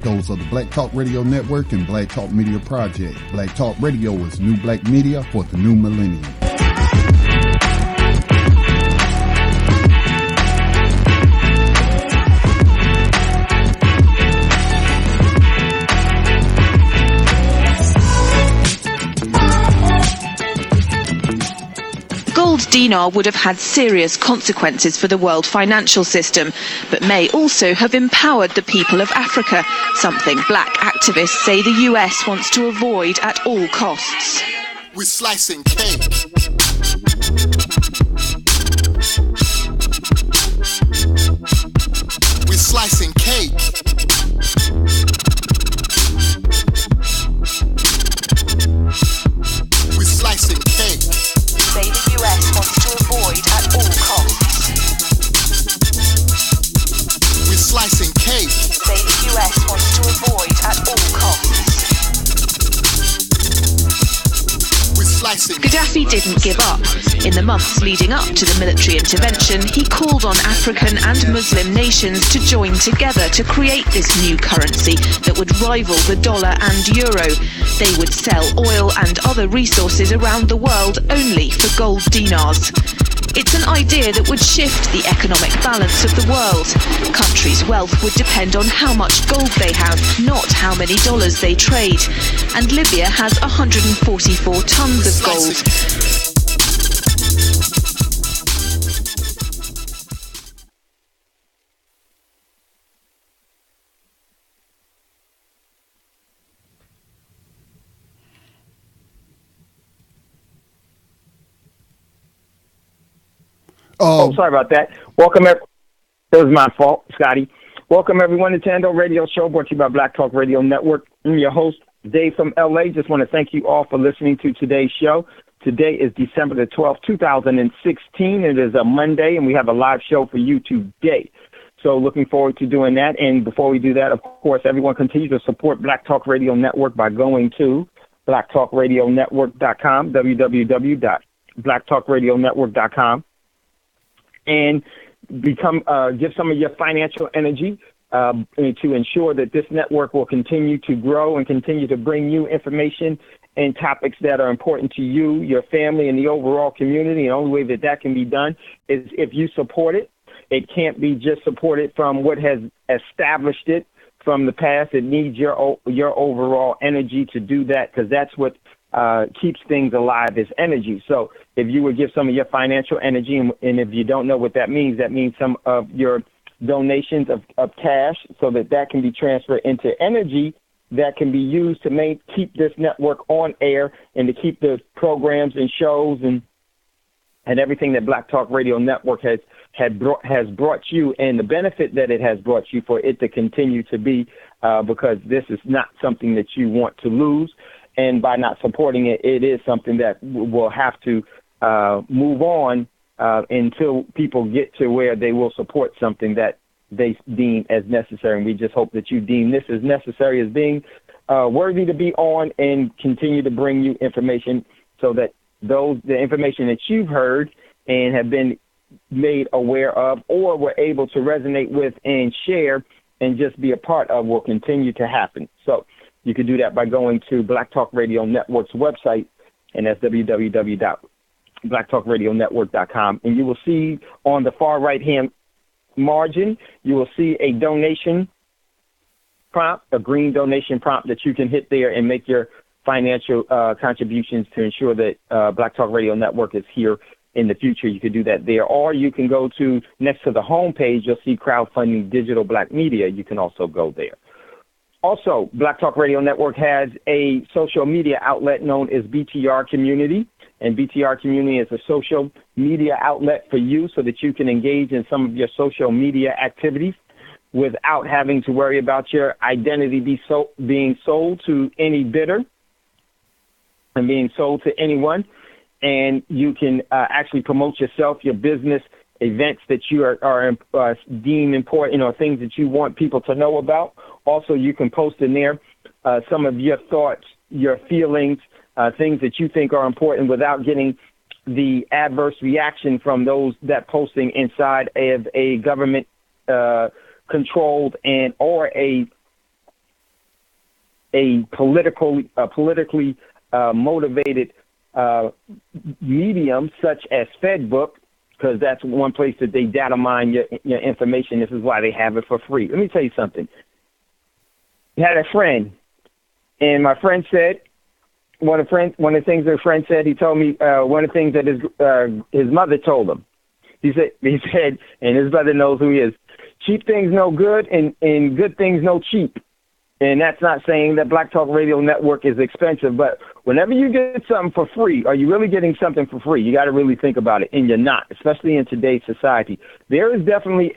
Those are the Black Talk Radio Network and Black Talk Media Project. Black Talk Radio is new black media for the new millennium. Gold dinar would have had serious consequences for the world financial system, but may also have empowered the people of Africa, something black activists say the US wants to avoid at all costs. We're slicing cake. We're slicing cake. We're slicing cake. Say the US wants to avoid at all costs. We're slicing cake. Say the US wants to avoid at all costs. We're slicing. Gaddafi didn't give up. In the months leading up to the military intervention, he called on African and Muslim nations to join together to create this new currency that would rival the dollar and euro. They would sell oil and other resources around the world only for gold dinars. It's an idea that would shift the economic balance of the world. Countries' wealth would depend on how much gold they have, not how many dollars they trade. And Libya has 144 tons of gold. Oh, sorry about that. Welcome, it was my fault, Scotty. Welcome, everyone, to Thando Radio Show, brought to you by Black Talk Radio Network. I'm your host, Dave from L.A. Just want to thank you all for listening to today's show. Today is December the 12th, 2016. It is a Monday, and we have a live show for you today. So looking forward to doing that. And before we do that, of course, everyone continue to support Black Talk Radio Network by going to blacktalkradionetwork.com, www.blacktalkradionetwork.com. And give some of your financial energy to ensure that this network will continue to grow and continue to bring you information and topics that are important to you, your family, and the overall community. And the only way that that can be done is if you support it. It can't be just supported from what has established it from the past. It needs your overall energy to do that, because that's what keeps things alive, is energy. So if you would give some of your financial energy, and if you don't know what that means some of your donations of cash, so that can be transferred into energy that can be used to keep this network on air and to keep the programs and shows and everything that Black Talk Radio Network has brought you, and the benefit that it has brought you, for it to continue to be, because this is not something that you want to lose. And by not supporting it, it is something that will have to move on until people get to where they will support something that they deem as necessary. And we just hope that you deem this as necessary, as being worthy to be on, and continue to bring you information, so that the information that you've heard and have been made aware of, or were able to resonate with and share and just be a part of, will continue to happen. So you can do that by going to Black Talk Radio Network's website, and that's www.blacktalkradionetwork.com. And you will see on the far right-hand margin, you will see a donation prompt, a green donation prompt that you can hit there and make your financial contributions to ensure that Black Talk Radio Network is here in the future. You could do that there. Or you can go to, next to the home page, you'll see crowdfunding digital black media. You can also go there. Also, Black Talk Radio Network has a social media outlet known as BTR Community. And BTR Community is a social media outlet for you, so that you can engage in some of your social media activities without having to worry about your identity being sold to any bidder and being sold to anyone. And you can actually promote yourself, your business, events that you are deem important, things that you want people to know about. Also, you can post in there some of your thoughts, your feelings, things that you think are important, without getting the adverse reaction from those that posting inside of a government controlled or a a politically motivated medium such as FedBook, because that's one place that they data mine your information. This is why they have it for free. Let me tell you something. I had a friend, and my friend said, one of the things that a friend said, he told me one of the things that his mother told him. He said, and his brother knows who he is, cheap things no good and good things no cheap. And that's not saying that Black Talk Radio Network is expensive, but whenever you get something for free, are you really getting something for free? You got to really think about it, and you're not, especially in today's society. There is definitely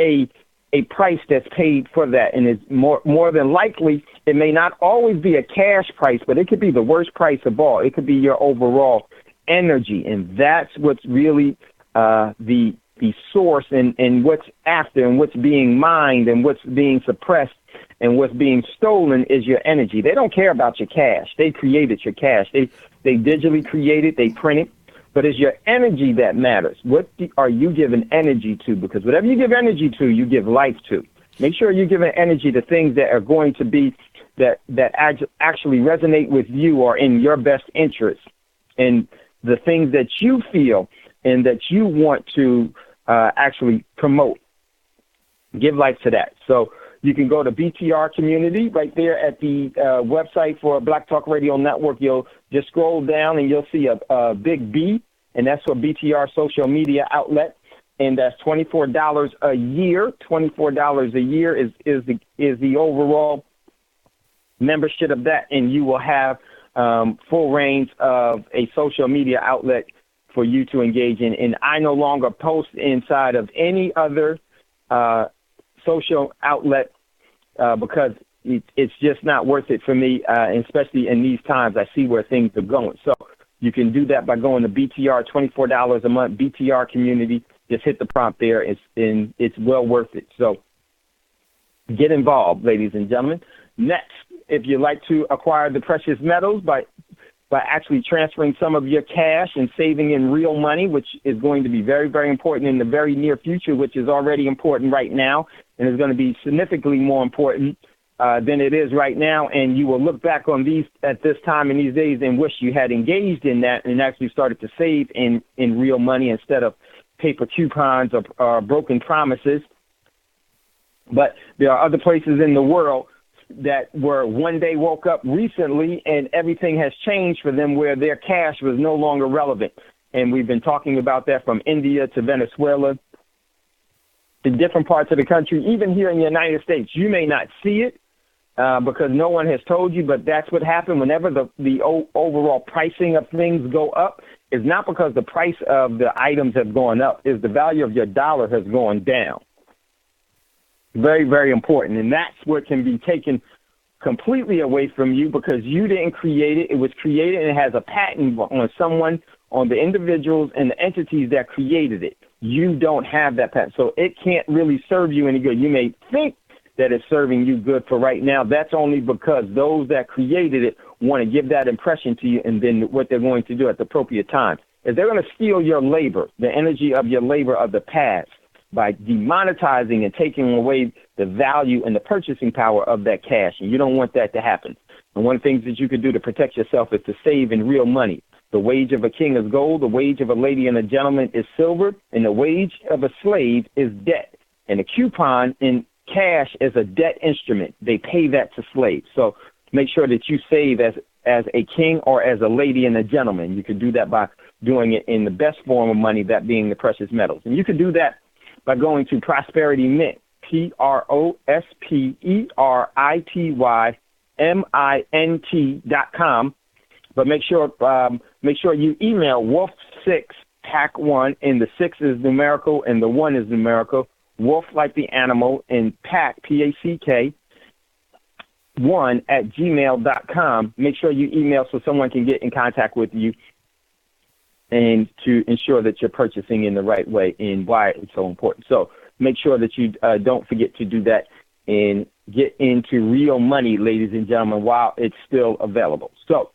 a price that's paid for that, and it's more than likely it may not always be a cash price, but it could be the worst price of all. It could be your overall energy, and that's what's really the source and what's after and what's being mined and what's being suppressed and what's being stolen is your energy. They don't care about your cash. They created your cash. They digitally created, they print it, but it's your energy that matters. What are you giving energy to? Because whatever you give energy to, you give life to. Make sure you're giving energy to things that are going to be that actually resonate with you or in your best interest, and the things that you feel and that you want to actually promote. Give life to that. So you can go to BTR Community right there at the website for Black Talk Radio Network. You'll just scroll down and you'll see a big B, and that's for BTR Social Media Outlet, and that's $24 a year. $24 a year is the overall membership of that, and you will have full range of a social media outlet for you to engage in. And I no longer post inside of any other social outlet because it's just not worth it for me, and especially in these times. I see where things are going. So you can do that by going to BTR, $24 a month, BTR Community. Just hit the prompt there. It's well worth it. So get involved, ladies and gentlemen. Next, if you'd like to acquire the precious metals by actually transferring some of your cash and saving in real money, which is going to be very, very important in the very near future, which is already important right now and is going to be significantly more important than it is right now. And you will look back on these at this time in these days and wish you had engaged in that and actually started to save in real money instead of paper coupons or broken promises. But there are other places in the world that were one day woke up recently and everything has changed for them where their cash was no longer relevant. And we've been talking about that from India to Venezuela to different parts of the country, even here in the United States. You may not see it because no one has told you, but that's what happened whenever the overall pricing of things go up. Is not because the price of the items have gone up, is the value of your dollar has gone down. Very, very important. And that's what can be taken completely away from you because you didn't create it. It was created and it has a patent on the individuals and the entities that created it. You don't have that patent. So it can't really serve you any good. You may think that it's serving you good for right now. That's only because those that created it want to give that impression to you, and then what they're going to do at the appropriate time is they're going to steal your labor, the energy of your labor of the past, by demonetizing and taking away the value and the purchasing power of that cash. And you don't want that to happen. And one of the things that you can do to protect yourself is to save in real money. The wage of a king is gold, the wage of a lady and a gentleman is silver, and the wage of a slave is debt. And a coupon in cash is a debt instrument. They pay that to slaves. So make sure that you save as a king or as a lady and a gentleman. You can do that by doing it in the best form of money, that being the precious metals. And you can do that by going to Prosperity Mint, PROSPERITYMINT.com. But make sure you email Wolf6Pack1, and the 6 is numerical and the 1 is numerical. Wolf like the animal, and Pack, PACK, 1 at gmail.com. Make sure you email so someone can get in contact with you and to ensure that you're purchasing in the right way and why it's so important. So make sure that you don't forget to do that and get into real money, ladies and gentlemen, while it's still available. So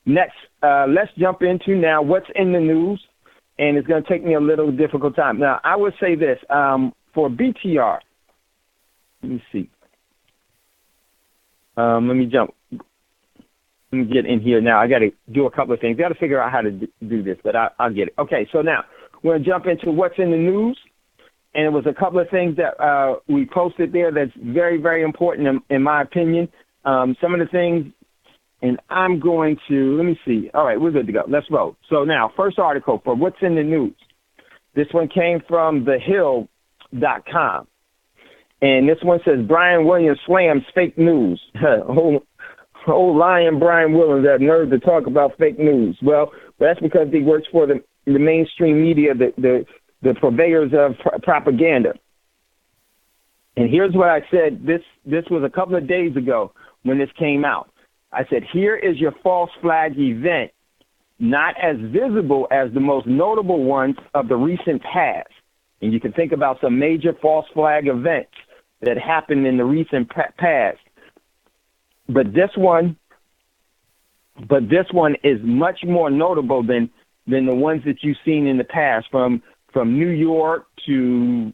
next, let's jump into now what's in the news, and it's going to take me a little difficult time. Now, I would say this, for BTR, let me see. Let me jump. Let me get in here now. I got to do a couple of things. Got to figure out how to do this, but I'll get it. Okay, so now we're going to jump into what's in the news. And it was a couple of things that we posted there that's very, very important in my opinion. Some of the things, and I'm going to, let me see. All right, we're good to go. Let's roll. So now, first article for what's in the news. This one came from thehill.com. And this one says, Brian Williams slams fake news. Old lion Brian Williams, that nerve to talk about fake news. Well, that's because he works for the mainstream media, the purveyors of propaganda. And here's what I said. This was a couple of days ago when this came out. I said, here is your false flag event, not as visible as the most notable ones of the recent past. And you can think about some major false flag events that happened in the recent past. But this one is much more notable than the ones that you've seen in the past, from New York to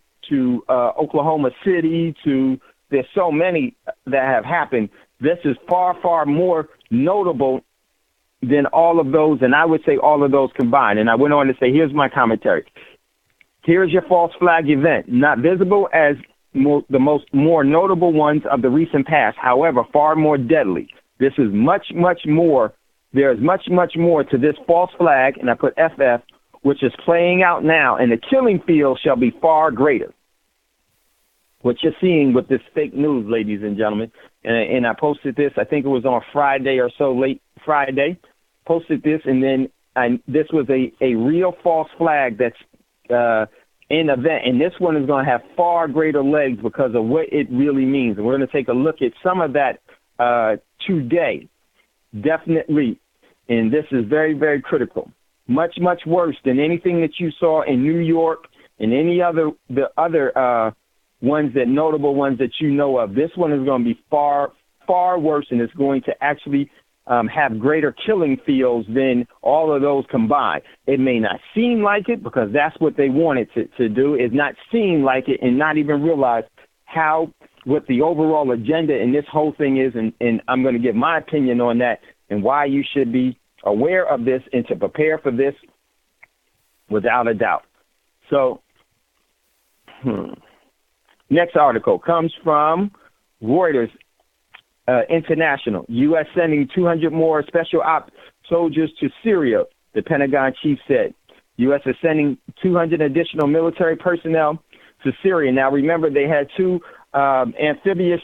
Oklahoma City to, there's so many that have happened. This is far, far more notable than all of those, and I would say all of those combined. And I went on to say, here's my commentary. Here's your false flag event, not visible as the more notable ones of the recent past, however, far more deadly. This is much, much more. There is much, much more to this false flag, and I put FF, which is playing out now, and the killing field shall be far greater. What you're seeing with this fake news, ladies and gentlemen, and I posted this, I think it was on Friday or so, late Friday, posted this, and then this was a real false flag that's in event, and this one is going to have far greater legs because of what it really means. And we're going to take a look at some of that today, definitely, and this is very, very critical. Much, much worse than anything that you saw in New York and any other ones, that notable ones that you know of. This one is going to be far, far worse, and it's going to actually have greater killing fields than all of those combined. It may not seem like it because that's what they wanted to do, is not seem like it and not even realize what the overall agenda in this whole thing is. And I'm going to give my opinion on that and why you should be aware of this and to prepare for this without a doubt. So, next article comes from Reuters International. U.S. sending 200 more special ops soldiers to Syria, the Pentagon chief said. U.S. is sending 200 additional military personnel to Syria. Now, remember, they had two amphibious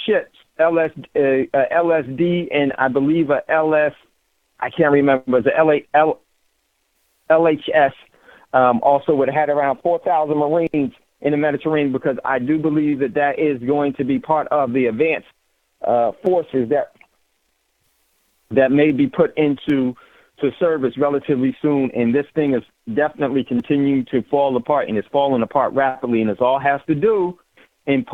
ships, LSD and I believe a LS, I can't remember, it was a LHS, also would have had around 4,000 Marines in the Mediterranean, because I do believe that is going to be part of the advanced forces that may be put into service relatively soon. And this thing is definitely continuing to fall apart, and it's falling apart rapidly, and it all has to do and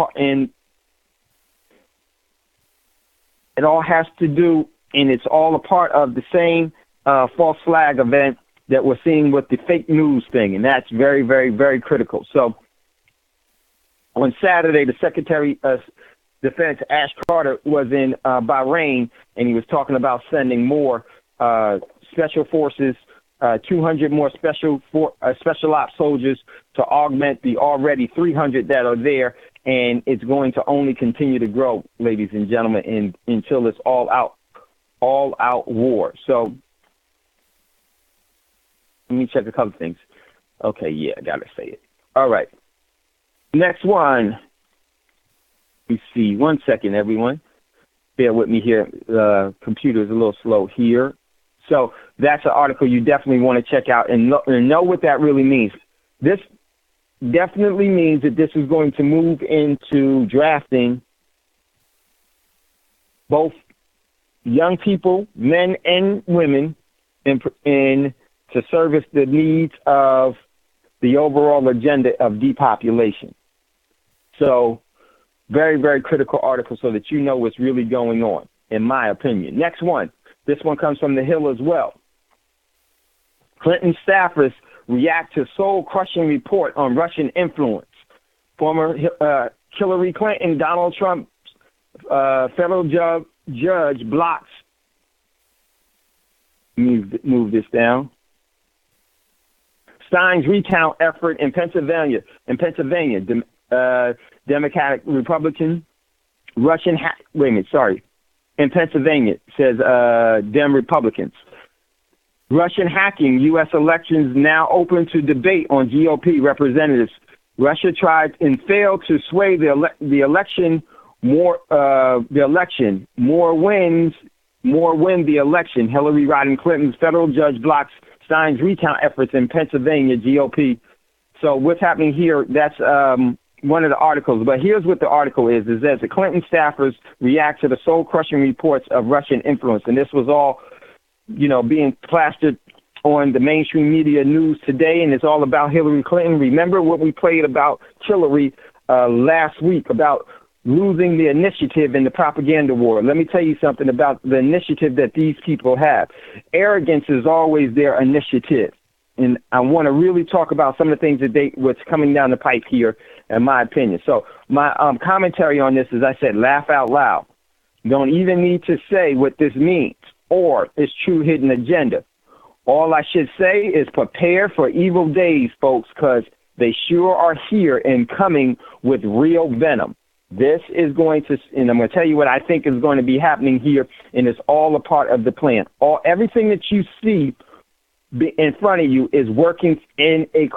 it's all a part of the same false flag event that we're seeing with the fake news thing, and that's very, very, very critical. So on Saturday, the Secretary of Defense, Ash Carter, was in Bahrain, and he was talking about sending more special forces, 200 more special ops soldiers to augment the already 300 that are there, and it's going to only continue to grow, ladies and gentlemen, until it's all out war. So let me check a couple things. Okay, yeah, I gotta say it. All right. Next one. Let me see. 1 second, everyone. Bear with me here. The computer is a little slow here. So that's an article you definitely want to check out and know what that really means. This definitely means that this is going to move into drafting both young people, men and women, in to service the needs of the overall agenda of depopulation. So very, very critical article so that you know what's really going on, in my opinion. Next one. This one comes from The Hill as well. Clinton staffers react to soul-crushing report on Russian influence. Former Hillary Clinton, Donald Trump's federal judge blocks Move this down. Stein's recount effort in Pennsylvania, Democratic Republican, in Pennsylvania, says Dem Republicans. Russian hacking U.S. elections now open to debate on GOP representatives. Russia tried and failed to sway the election. More win the election. Hillary Rodham Clinton's federal judge blocks Stein's recount efforts in Pennsylvania GOP. So what's happening here? That's one of the articles. But here's what the article is that the Clinton staffers react to the soul-crushing reports of Russian influence, and this was all, being plastered on the mainstream media news today, and it's all about Hillary Clinton. Remember what we played about Hillary last week about losing the initiative in the propaganda war. Let me tell you something about the initiative that these people have. Arrogance is always their initiative. And I want to really talk about some of the things what's coming down the pipe here, in my opinion. So my commentary on this is, I said, laugh out loud. Don't even need to say what this means or its true hidden agenda. All I should say is prepare for evil days, folks, because they sure are here and coming with real venom. This is going to, and I'm going to tell you what I think is going to be happening here, and it's all a part of the plan. Everything that you see in front of you is working in a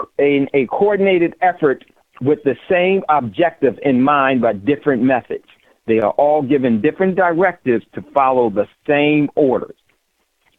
coordinated effort with the same objective in mind, but different methods. They are all given different directives to follow the same orders.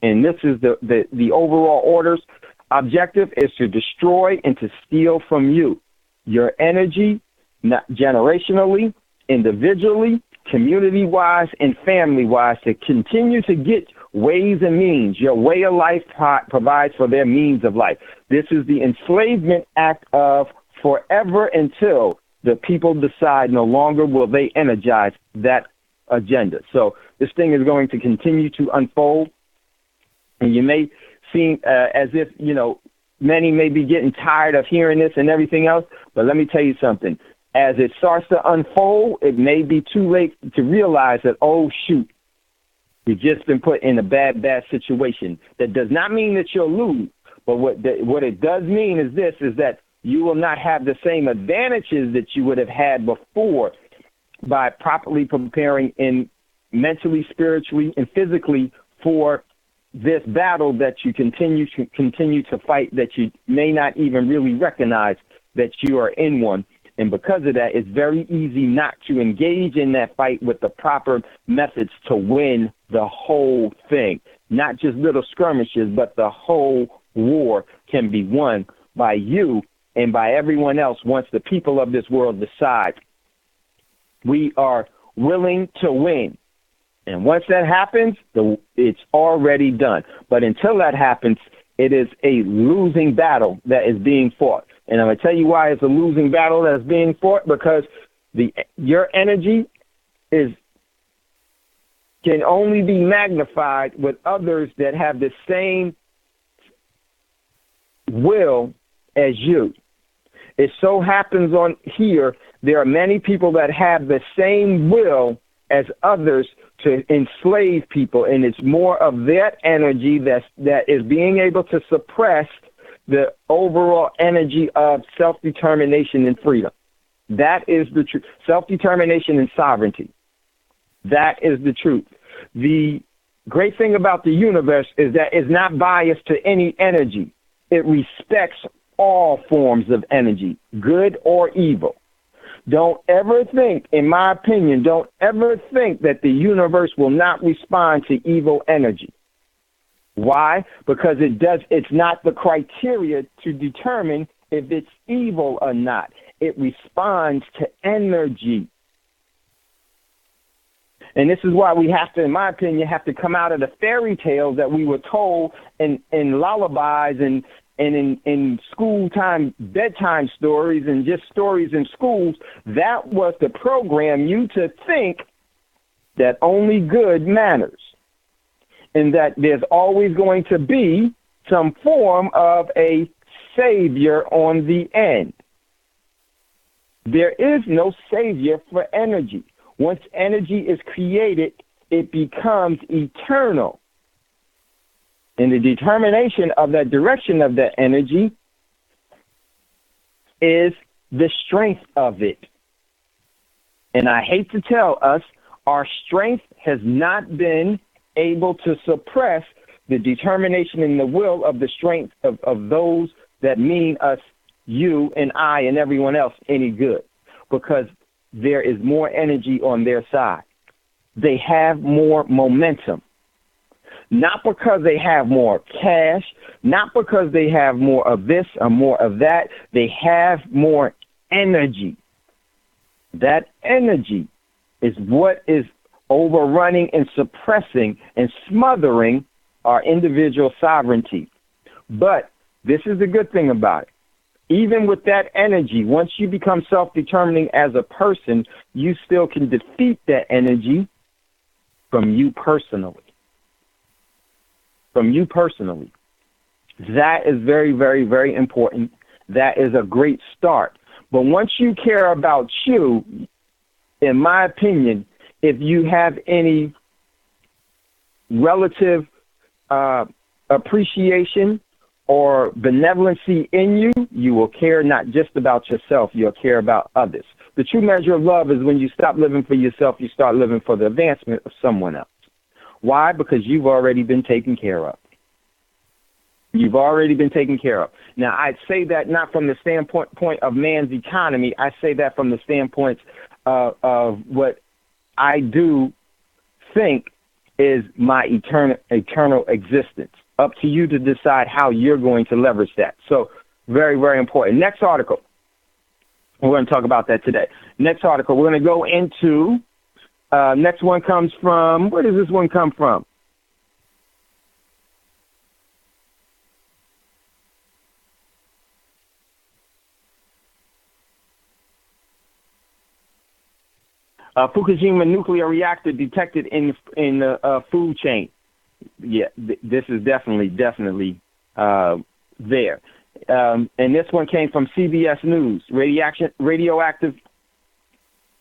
And this is the overall orders. Objective is to destroy and to steal from you your energy, not generationally, individually, community-wise, and family-wise, to continue to get ways and means. Your way of life provides for their means of life. This is the enslavement act of forever until the people decide no longer will they energize that agenda. So this thing is going to continue to unfold. And you may seem as if, many may be getting tired of hearing this and everything else. But let me tell you something. As it starts to unfold, it may be too late to realize that, oh, shoot, you've just been put in a bad situation. That does not mean that you'll lose. But what it does mean is this, is that you will not have the same advantages that you would have had before by properly preparing in mentally, spiritually, and physically for this battle that you continue to fight, that you may not even really recognize that you are in one. And because of that, it's very easy not to engage in that fight with the proper methods to win the whole thing. Not just little skirmishes, but the whole war can be won by you and by everyone else once the people of this world decide we are willing to win. And once that happens, it's already done. But until that happens, it is a losing battle that is being fought. And I'm going to tell you why it's a losing battle that's being fought, because your energy can only be magnified with others that have the same will as you. It so happens on here, there are many people that have the same will as others to enslave people, and it's more of that energy that is being able to suppress the overall energy of self-determination and freedom. That is the truth. Self-determination and sovereignty. That is the truth. The great thing about the universe is that it's not biased to any energy. It respects all forms of energy, good or evil. Don't ever think, in my opinion, don't ever think that the universe will not respond to evil energy. Why? Because it's not the criteria to determine if it's evil or not. It responds to energy. And this is why we have to, in my opinion, come out of the fairy tales that we were told in lullabies and in school time, bedtime stories, and just stories in schools. That was to program you to think that only good matters, and that there's always going to be some form of a savior on the end. There is no savior for energy. Once energy is created, it becomes eternal. And the determination of that direction of that energy is the strength of it. And I hate to tell us, our strength has not been able to suppress the determination and the will of the strength of those that mean us, you and I and everyone else, any good, because there is more energy on their side. They have more momentum. Not because they have more cash, not because they have more of this or more of that. They have more energy. That energy is what is overrunning and suppressing and smothering our individual sovereignty. But this is the good thing about it. Even with that energy, once you become self-determining as a person, you still can defeat that energy from you personally. From you personally. That is very, very, very important. That is a great start. But once you care about you, in my opinion, if you have any relative appreciation or benevolency in you, you will care not just about yourself, you'll care about others. The true measure of love is when you stop living for yourself, you start living for the advancement of someone else. Why? Because you've already been taken care of. You've already been taken care of. Now, I say that not from the standpoint of man's economy. I say that from the standpoint of what I do think is my eternal existence. Up to you to decide how you're going to leverage that. So very, very important. Next article. We're going to talk about that today. Next article. We're going to go into, next one comes from, where does this one come from? Fukushima nuclear reactor detected in the food chain. Yeah, this is definitely there. And this one came from CBS News. Radioactive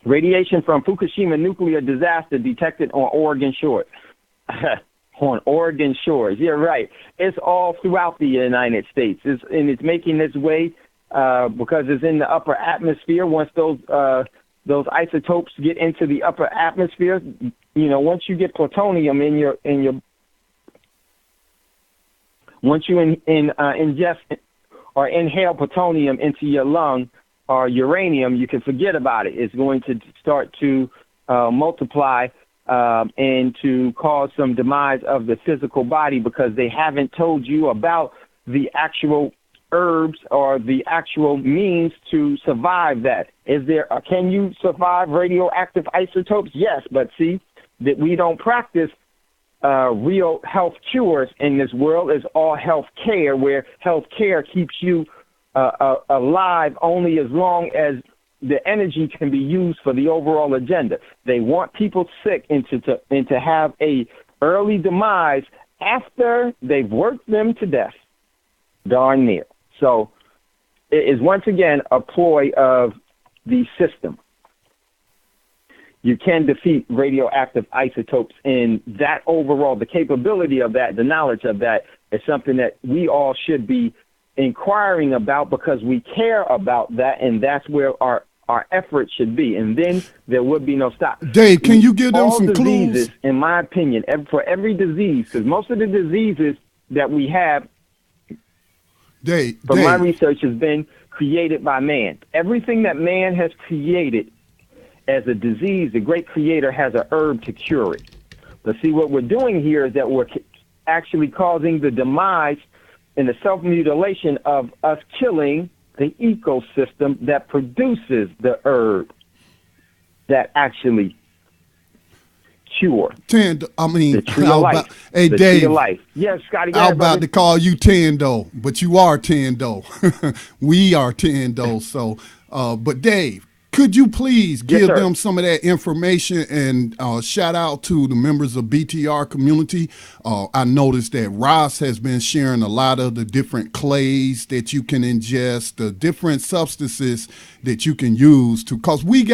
radiation from Fukushima nuclear disaster detected on Oregon shores. On Oregon shores. You're right. It's all throughout the United States. It's making its way because it's in the upper atmosphere. Once those isotopes get into the upper atmosphere, once you get plutonium in your once you ingest or inhale plutonium into your lung or uranium, you can forget about it. It's going to start to multiply and to cause some demise of the physical body because they haven't told you about the actual herbs or the actual means to survive that. Can you survive radioactive isotopes? Yes, but see, that we don't practice real health cures in this world. Is all health care, where health care keeps you alive only as long as the energy can be used for the overall agenda. They want people sick and to have a early demise after they've worked them to death. Darn near. So it is once again a ploy of the system. You can defeat radioactive isotopes, and that overall, the capability of that, the knowledge of that is something that we all should be inquiring about because we care about that, and that's where our efforts should be, and then there would be no stop. Dave, can you give them some diseases, clues? in my opinion, for every disease, because most of the diseases that we have, from my research, has been created by man. Everything that man has created as a disease, the great creator has a herb to cure it. But see, what we're doing here is that we're actually causing the demise and the self-mutilation of us killing the ecosystem that produces the herb that actually cure. Thando, the tree of life. Hey, the Dave. Tree of life. Yes, Scotty. I'm about to call you Thando, but you are Thando. We are Thando. So, but Dave, could you please give them some of that information and shout out to the members of BTR community? I noticed that Ross has been sharing a lot of the different clays that you can ingest, the different substances that you can use to, because we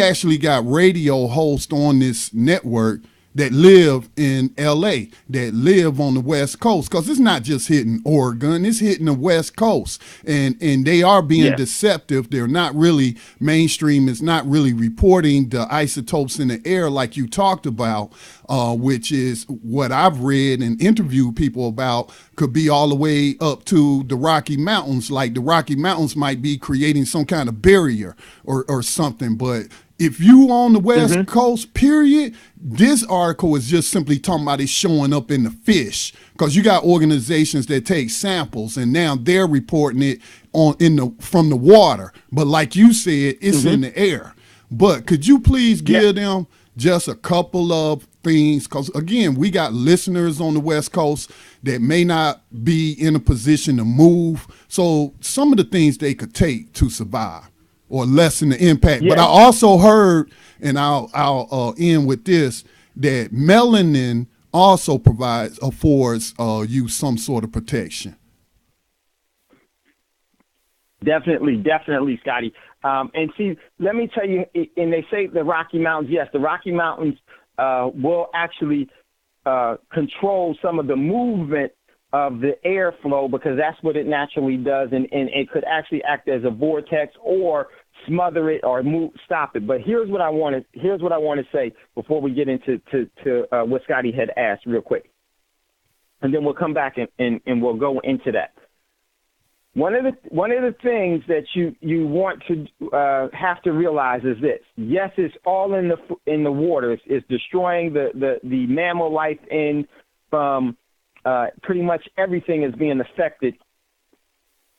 actually got radio hosts on this network that live in LA, that live on the West Coast, because it's not just hitting Oregon, it's hitting the West Coast. And they are being deceptive. They're not really mainstream, it's not really reporting the isotopes in the air like you talked about, which is what I've read and interviewed people about, could be all the way up to the Rocky Mountains. Like the Rocky Mountains might be creating some kind of barrier or something. But if you on the West Coast, period, this article is just simply talking about it showing up in the fish, because you got organizations that take samples and now they're reporting it from the water. But like you said, it's in the air. But could you please give them just a couple of things? Because again, we got listeners on the West Coast that may not be in a position to move. So some of the things they could take to survive or lessen the impact. But I also heard, and I'll end with this, that melanin also affords you some sort of protection. Definitely, Scotty. And see, let me tell you, and they say the Rocky Mountains, yes, the Rocky Mountains will actually control some of the movement of the airflow, because that's what it naturally does, and it could actually act as a vortex or smother it or stop it. But here's what I want to say before we get into what Scotty had asked real quick, and then we'll come back and we'll go into that. One of the things that you want to have to realize is this: yes, it's all in the water. It's destroying the mammal life in pretty much everything is being affected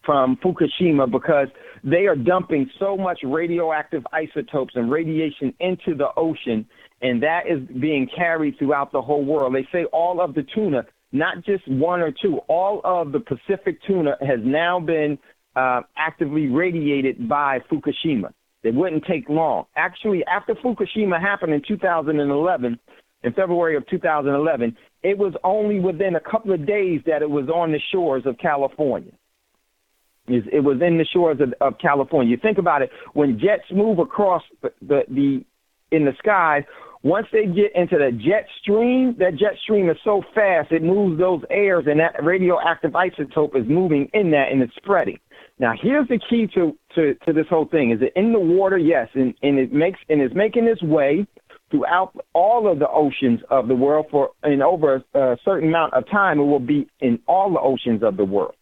from Fukushima, because they are dumping so much radioactive isotopes and radiation into the ocean, and that is being carried throughout the whole world. They say all of the tuna, not just one or two, all of the Pacific tuna has now been actively radiated by Fukushima. It wouldn't take long. Actually, after Fukushima happened in 2011, in February of 2011, it was only within a couple of days that it was on the shores of California. It was in the shores of California. You think about it, when jets move across in the sky, once they get into the jet stream, that jet stream is so fast, it moves those airs, and that radioactive isotope is moving in that, and it's spreading. Now, here's the key to this whole thing: is it in the water? Yes, and it's making its way throughout all of the oceans of the world in over a certain amount of time. It will be in all the oceans of the world.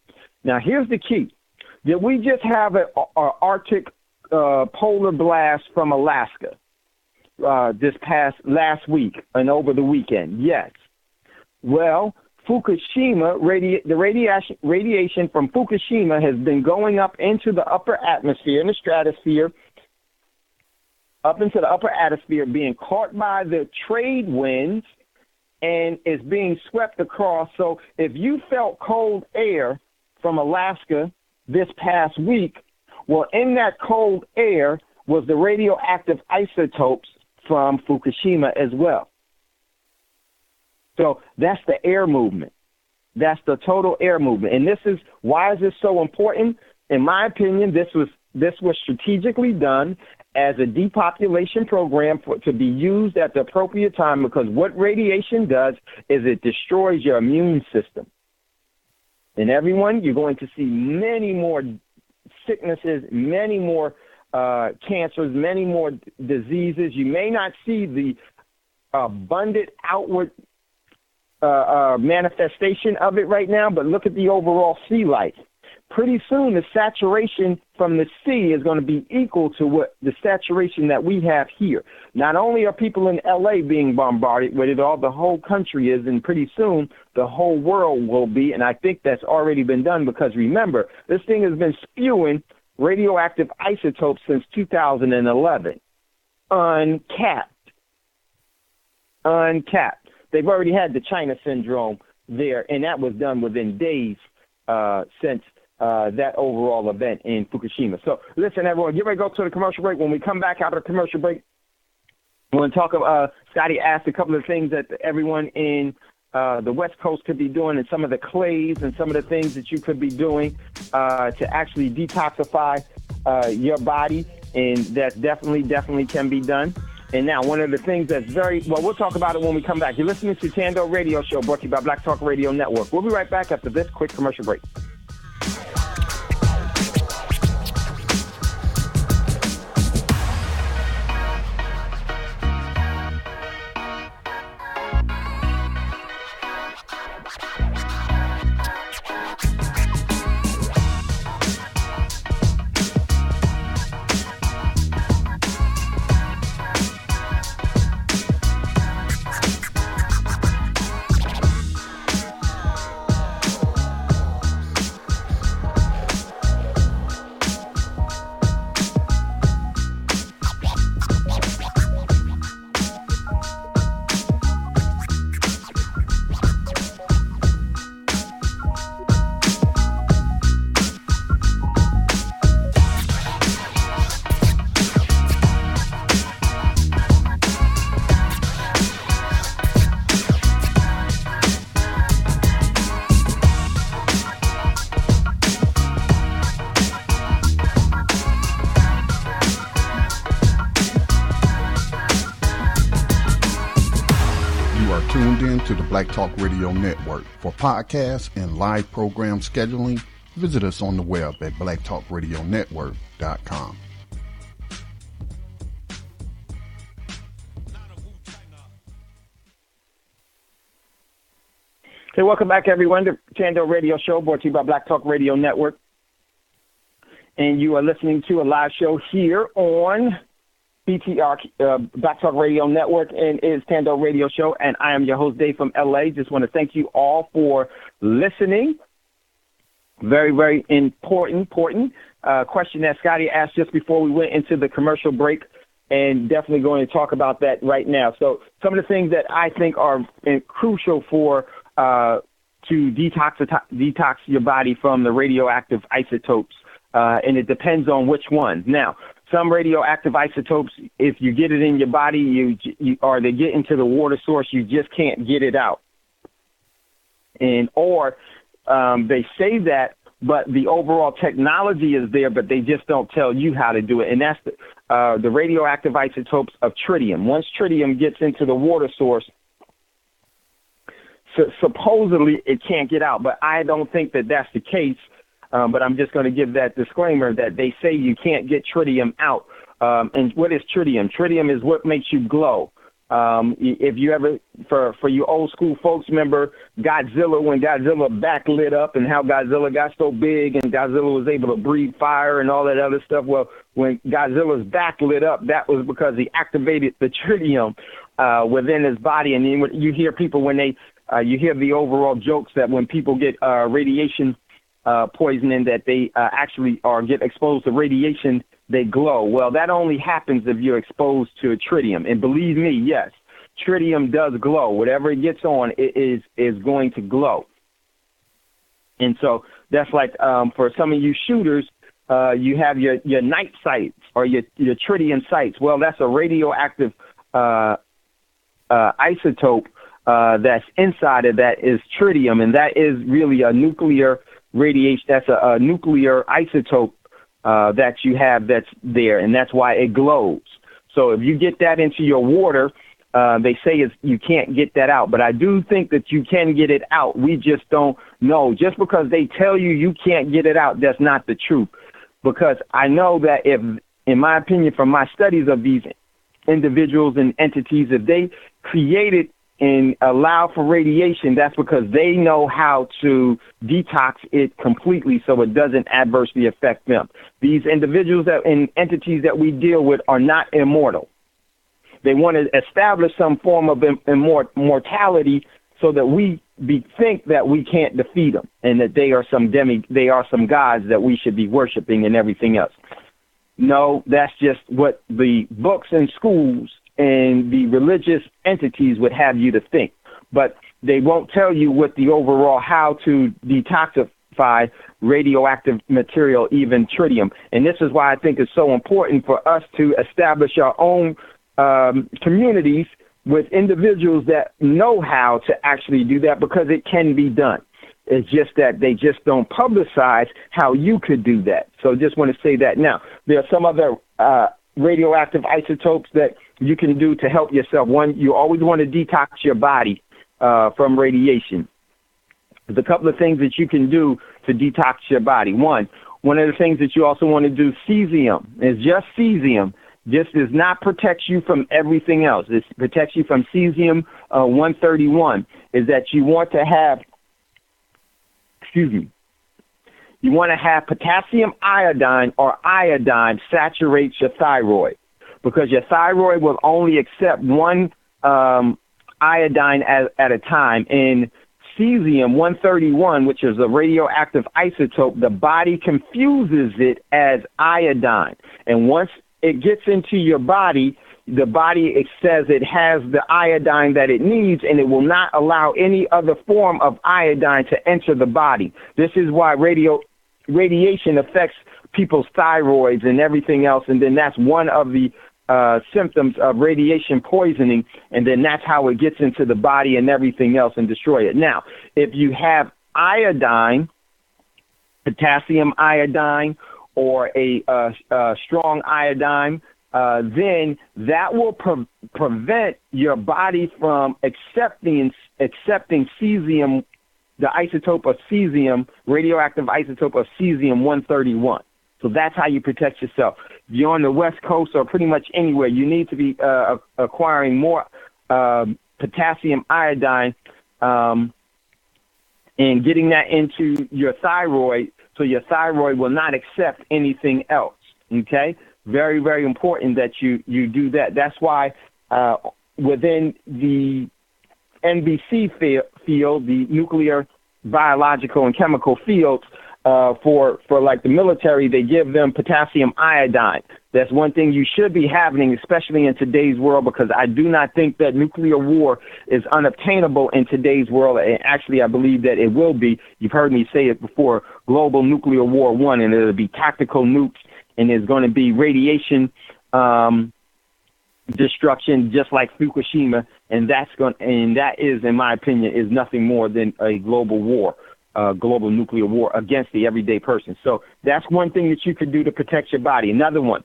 Now, here's the key: did we just have an Arctic polar blast from Alaska last week and over the weekend? Yes. Well, Fukushima, the radiation from Fukushima has been going up into the upper atmosphere, in the stratosphere, up into the upper atmosphere, being caught by the trade winds, and is being swept across. So if you felt cold air from Alaska this past week, well, in that cold air was the radioactive isotopes from Fukushima as well. So that's the air movement. That's the total air movement. And this is why is this so important? In my opinion, this was strategically done as a depopulation program to be used at the appropriate time, because what radiation does is it destroys your immune system. And everyone, you're going to see many more sicknesses, many more cancers, many more diseases. You may not see the abundant outward manifestation of it right now, but look at the overall sea life. Pretty soon, the saturation from the sea is going to be equal to what the saturation that we have here. Not only are people in LA being bombarded with it, the whole country is, and pretty soon the whole world will be. And I think that's already been done, because remember, this thing has been spewing radioactive isotopes since 2011. Uncapped. They've already had the China syndrome there, and that was done within days since that overall event in Fukushima. So listen, everyone, get ready to go to the commercial break. When we come back out of the commercial break, we're going to talk about, Scotty asked a couple of things that everyone in the West Coast could be doing, and some of the clays and some of the things that you could be doing to actually detoxify your body, and that definitely can be done. And now, one of the things that's we'll talk about it when we come back. You're listening to Thando Radio Show, brought to you by Black Talk Radio Network. We'll be right back after this quick commercial break. To the Black Talk Radio Network. For podcasts and live program scheduling, visit us on the web at blacktalkradionetwork.com. Hey, welcome back, everyone, to Thando Radio Show, brought to you by Black Talk Radio Network. And you are listening to a live show here on BTR, Black Talk Radio Network, and it's Thando Radio Show, and I am your host, Dave from LA. Just want to thank you all for listening. Very, very important question that Scotty asked just before we went into the commercial break, and definitely going to talk about that right now. So some of the things that I think are crucial for to detox your body from the radioactive isotopes, and it depends on which ones. Now, some radioactive isotopes, if you get it in your body, or they get into the water source, you just can't get it out. Or they say that, but the overall technology is there, but they just don't tell you how to do it. And that's the radioactive isotopes of tritium. Once tritium gets into the water source, supposedly it can't get out, but I don't think that that's the case. But I'm just going to give that disclaimer that they say you can't get tritium out. And what is tritium? Tritium is what makes you glow. If you ever, for you old school folks, remember Godzilla, when Godzilla back lit up and how Godzilla got so big and Godzilla was able to breathe fire and all that other stuff. Well, when Godzilla's back lit up, that was because he activated the tritium within his body. And then you hear people when you hear the overall jokes that when people get radiation poisoning, that they actually get exposed to radiation, they glow. Well, that only happens if you're exposed to tritium. And believe me, yes, tritium does glow. Whatever it gets on, it is going to glow. And so that's like for some of you shooters, you have your night sights or your tritium sights. Well, that's a radioactive isotope that's inside of that is tritium, and that is really a nuclear radiation. That's a nuclear isotope that you have that's there, and that's why it glows. So if you get that into your water, they say you can't get that out. But I do think that you can get it out. We just don't know. Just because they tell you can't get it out, that's not the truth. Because I know that if, in my opinion, from my studies of these individuals and entities, if they created and allow for radiation, that's because they know how to detox it completely so it doesn't adversely affect them. These individuals and entities that we deal with are not immortal. They want to establish some form of immortality so that we think that we can't defeat them and that they are some gods that we should be worshiping and everything else. No, that's just what the books and schools and the religious entities would have you to think. But they won't tell you what the overall how to detoxify radioactive material, even tritium. And this is why I think it's so important for us to establish our own communities with individuals that know how to actually do that, because it can be done. It's just that they just don't publicize how you could do that. So just want to say that. Now, there are some other radioactive isotopes that you can do to help yourself. One, you always want to detox your body from radiation. There's a couple of things that you can do to detox your body. One of the things that you also want to do, cesium, is just cesium. This does not protect you from everything else. It protects you from cesium 131, is that you want to have, you want to have potassium iodine or iodine saturate your thyroid, because your thyroid will only accept one iodine at a time. In cesium 131, which is a radioactive isotope, the body confuses it as iodine. And once it gets into your body, the body, it says it has the iodine that it needs, and it will not allow any other form of iodine to enter the body. This is why radiation affects people's thyroids and everything else, and then that's one of the symptoms of radiation poisoning, and then that's how it gets into the body and everything else and destroy it. Now, if you have iodine, potassium iodine, or a strong iodine, then that will prevent your body from accepting cesium, the isotope of cesium, radioactive isotope of cesium 131. So that's how you protect yourself. If you're on the West Coast or pretty much anywhere, you need to be acquiring more potassium iodine and getting that into your thyroid, so your thyroid will not accept anything else, okay? Very, very important that you do that. That's why within the NBC field, the nuclear, biological, and chemical fields, for like the military, they give them potassium iodine. That's one thing you should be having, especially in today's world, because I do not think that nuclear war is unobtainable in today's world. And actually, I believe that it will be. You've heard me say it before, global nuclear war 1, and it'll be tactical nukes, and there's going to be radiation destruction, just like Fukushima, and that is, in my opinion, is nothing more than a global war. Global nuclear war against the everyday person. So that's one thing that you could do to protect your body. Another one,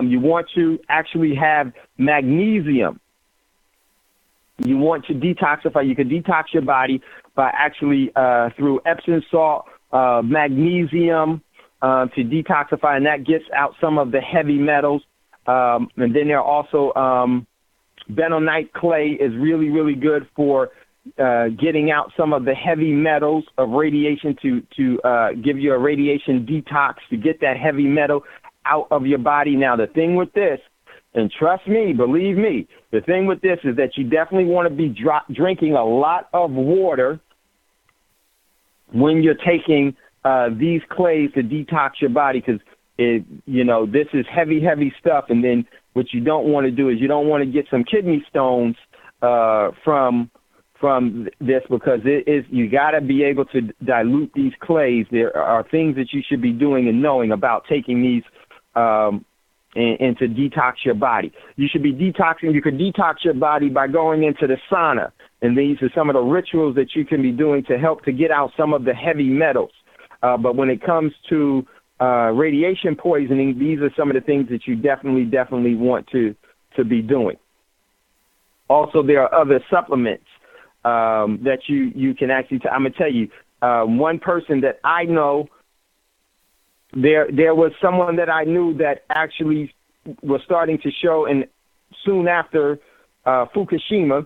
you want to actually have magnesium. You want to detoxify. You can detox your body by actually through Epsom salt, magnesium to detoxify, and that gets out some of the heavy metals. And then there are also bentonite clay is really, really good for getting out some of the heavy metals of radiation, to give you a radiation detox, to get that heavy metal out of your body. Now, the thing with this, and trust me, believe me, the thing with this is that you definitely want to be drinking a lot of water when you're taking these clays to detox your body, because this is heavy, heavy stuff. And then what you don't want to do is you don't want to get some kidney stones from this, because you got to be able to dilute these clays. There are things that you should be doing and knowing about taking these and to detox your body. You should be detoxing. You could detox your body by going into the sauna, and these are some of the rituals that you can be doing to help to get out some of the heavy metals. But when it comes to radiation poisoning, these are some of the things that you definitely want to be doing. Also, there are other supplements that you can actually, I'm going to tell you, one person that I know, there was someone that I knew that actually was starting to show, and soon after Fukushima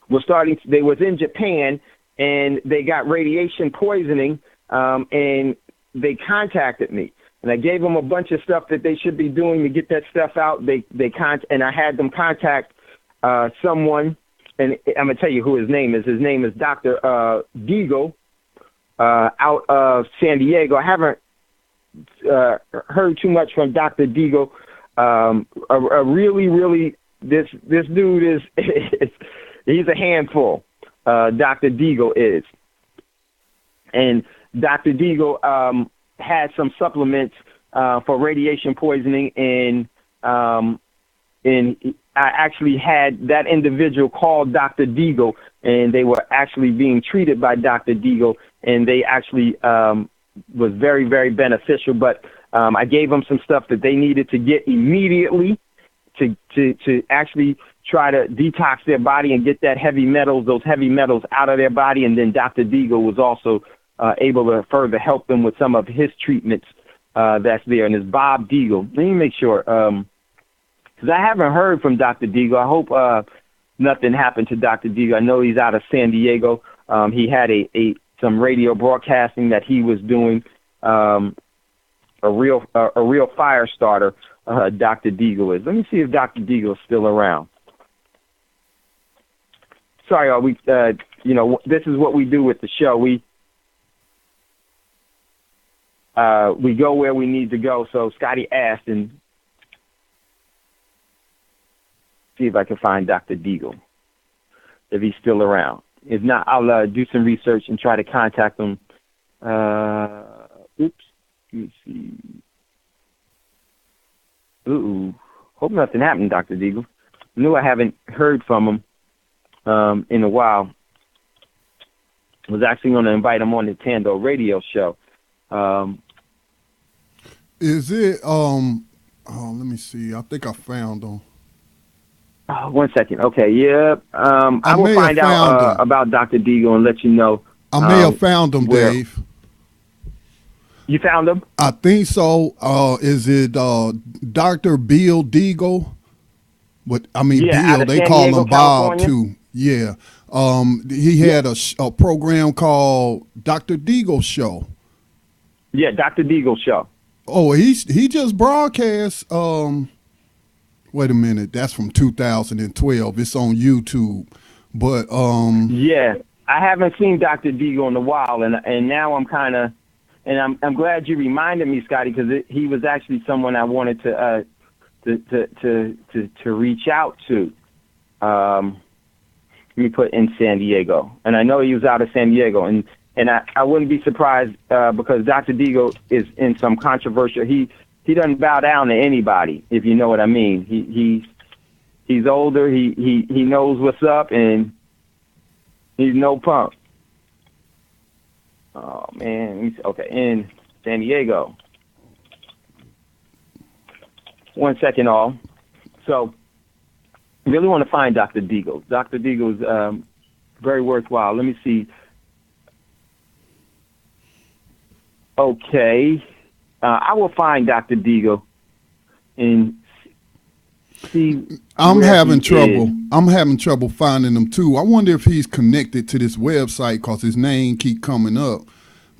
they was in Japan, and they got radiation poisoning, and they contacted me, and I gave them a bunch of stuff that they should be doing to get that stuff out. And I had them contact someone, and I'm going to tell you who his name is. His name is Dr. Deagle out of San Diego. I haven't heard too much from Dr. Deagle. This dude is he's a handful. Dr. Deagle is. And Dr. Deagle had some supplements for radiation poisoning, and I actually had that individual call Dr. Deagle, and they were actually being treated by Dr. Deagle, and they actually was very, very beneficial. But I gave them some stuff that they needed to get immediately to actually try to detox their body and get those heavy metals out of their body. And then Dr. Deagle was also able to further help them with some of his treatments that's there. And it's Bob Deagle. Let me make sure, because I haven't heard from Dr. Deagle. I hope nothing happened to Dr. Deagle. I know he's out of San Diego. He had some radio broadcasting that he was doing. A real fire starter. Dr. Deagle is. Let me see if Dr. Deagle is still around. Sorry, this is what we do with the show. We go where we need to go. So Scotty asked, and see if I can find Dr. Deagle, if he's still around. If not, I'll do some research and try to contact him. Let me see. Hope nothing happened, Dr. Deagle. I knew I haven't heard from him in a while. I was actually going to invite him on the Thando radio show. Is it, let me see. I think I found him. 1 second. Okay, yeah. I will find out about Dr. Deagle and let you know. I may have found him, Dave. You found him? I think so. Is it Dr. Bill Deagle? Bill, they call him Bob, California, too. Yeah. He had a program called Dr. Deagle Show. Yeah, Dr. Deagle Show. Oh, he just broadcast. Wait a minute, that's from 2012. It's on YouTube. But yeah, I haven't seen Dr. Deagle in a while, and now I'm kind of, and I'm glad you reminded me, Scotty, because he was actually someone I wanted to reach out to. Let me put in San Diego, and I know he was out of San Diego, and I wouldn't be surprised because Dr. Deagle is in some controversial. He doesn't bow down to anybody, if you know what I mean. He's older. He knows what's up, and he's no punk. Oh man. Okay, in San Diego. 1 second, all. So, I really want to find Dr. Deagle. Dr. Deagle is very worthwhile. Let me see. Okay. I will find Dr. Deagle and see. I'm having trouble finding him too. I wonder if he's connected to this website because his name keep coming up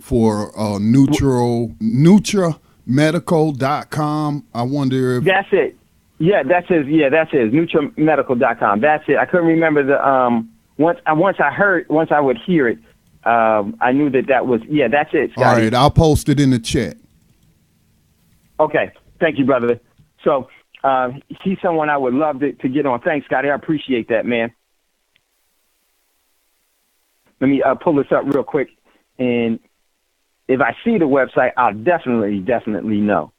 for NutraMedical.com. I wonder if that's it. Yeah, that's his. NutraMedical.com. That's it. I couldn't remember the once I would hear it. I knew that was that's it, Scotty. All right, I'll post it in the chat. Okay, thank you, brother. So he's someone I would love to get on. Thanks, Scotty. I appreciate that, man. Let me pull this up real quick, and if I see the website, I'll definitely know.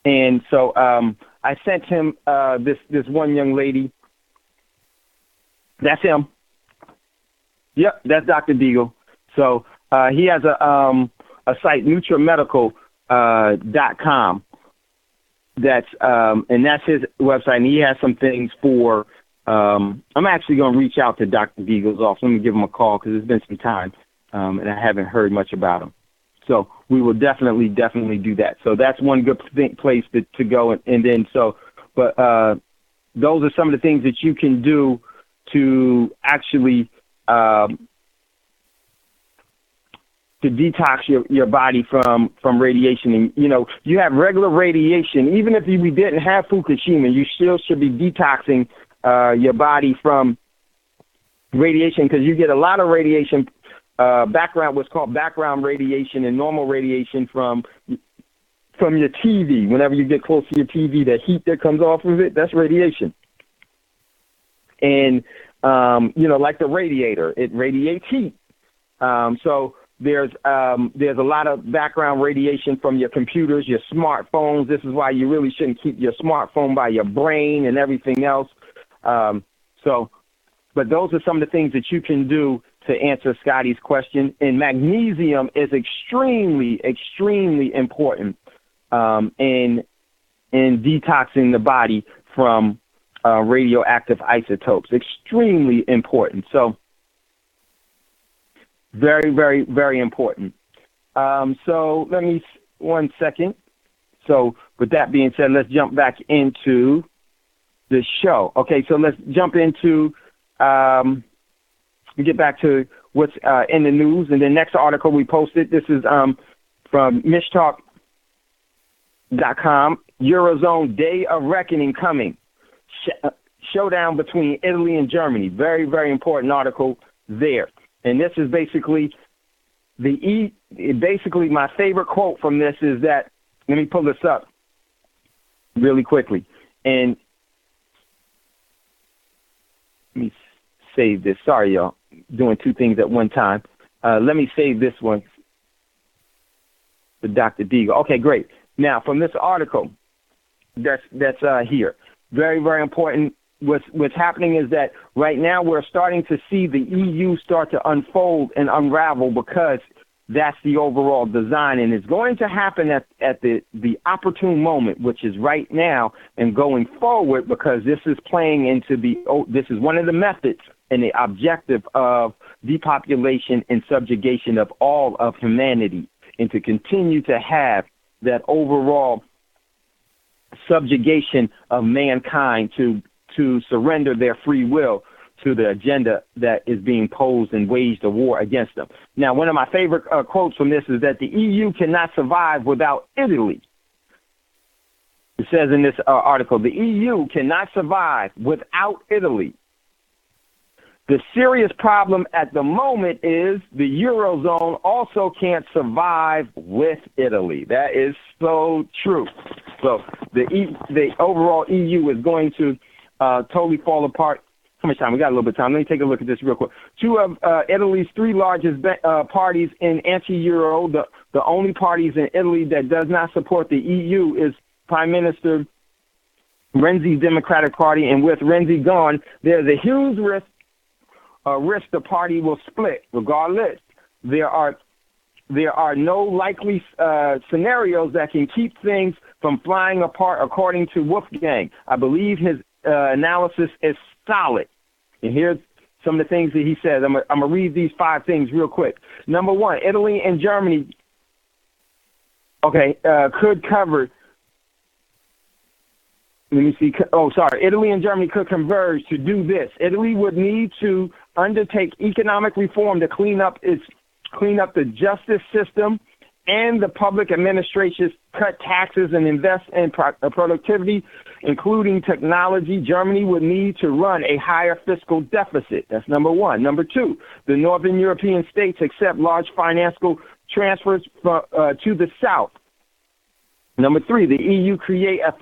And so I sent him this one young lady. That's him. Yep, that's Dr. Deagle. So he has a site, NutraMedical.com. That's and that's his website, and he has some things for. I'm actually going to reach out to Dr. Deagle's office. Let me give him a call because it's been some time, and I haven't heard much about him. So we will definitely do that. So that's one good place to go, and then but those are some of the things that you can do to actually. To detox your body from radiation. And, you have regular radiation. Even if we didn't have Fukushima, you still should be detoxing your body from radiation because you get a lot of radiation, what's called background radiation and normal radiation from your TV. Whenever you get close to your TV, that heat that comes off of it, that's radiation. And, like the radiator, it radiates heat. So there's a lot of background radiation from your computers, your smartphones. This is why you really shouldn't keep your smartphone by your brain and everything else. But those are some of the things that you can do to answer Scotty's question. And magnesium is extremely, extremely important. And in detoxing the body from radioactive isotopes. Extremely important. So very, very, very important. So let me, 1 second. So with that being said, let's jump back into the show. Okay, so let's jump into, get back to what's in the news. And the next article we posted, this is from mishtalk.com, Eurozone Day of Reckoning coming. Showdown between Italy and Germany. Very, very important article there. And this is basically basically my favorite quote from this is that, let me pull this up really quickly. And let me save this. Sorry, y'all. Doing two things at one time. Let me save this one for Dr. Deagle. Okay, great. Now, from this article that's here, very, very important. What's happening is that right now we're starting to see the EU start to unfold and unravel because that's the overall design. And it's going to happen at the opportune moment, which is right now and going forward, because this is playing into this is one of the methods and the objective of depopulation and subjugation of all of humanity, and to continue to have that overall subjugation of mankind to surrender their free will to the agenda that is being posed and waged a war against them. Now, one of my favorite quotes from this is that the EU cannot survive without Italy. It says in this article, the EU cannot survive without Italy. The serious problem at the moment is the Eurozone also can't survive with Italy. That is so true. So the overall EU is going to totally fall apart. How much time? We got a little bit of time. Let me take a look at this real quick. Two of Italy's three largest parties in anti-Euro, the only parties in Italy that does not support the EU is Prime Minister Renzi's Democratic Party. And with Renzi gone, there's a huge risk the party will split. Regardless, there are no likely scenarios that can keep things from flying apart, according to Wolfgang. I believe his analysis is solid. And here's some of the things that he says. I'm going to read these 5 things real quick. Number 1, Italy and Germany, could cover. Let me see. Italy and Germany could converge to do this. Italy would need to undertake economic reform to clean up the justice system and the public administration, cut taxes and invest in productivity, including technology. Germany would need to run a higher fiscal deficit. That's number 1. Number 2, the Northern European states accept large financial transfers to the South. Number 3, the EU create a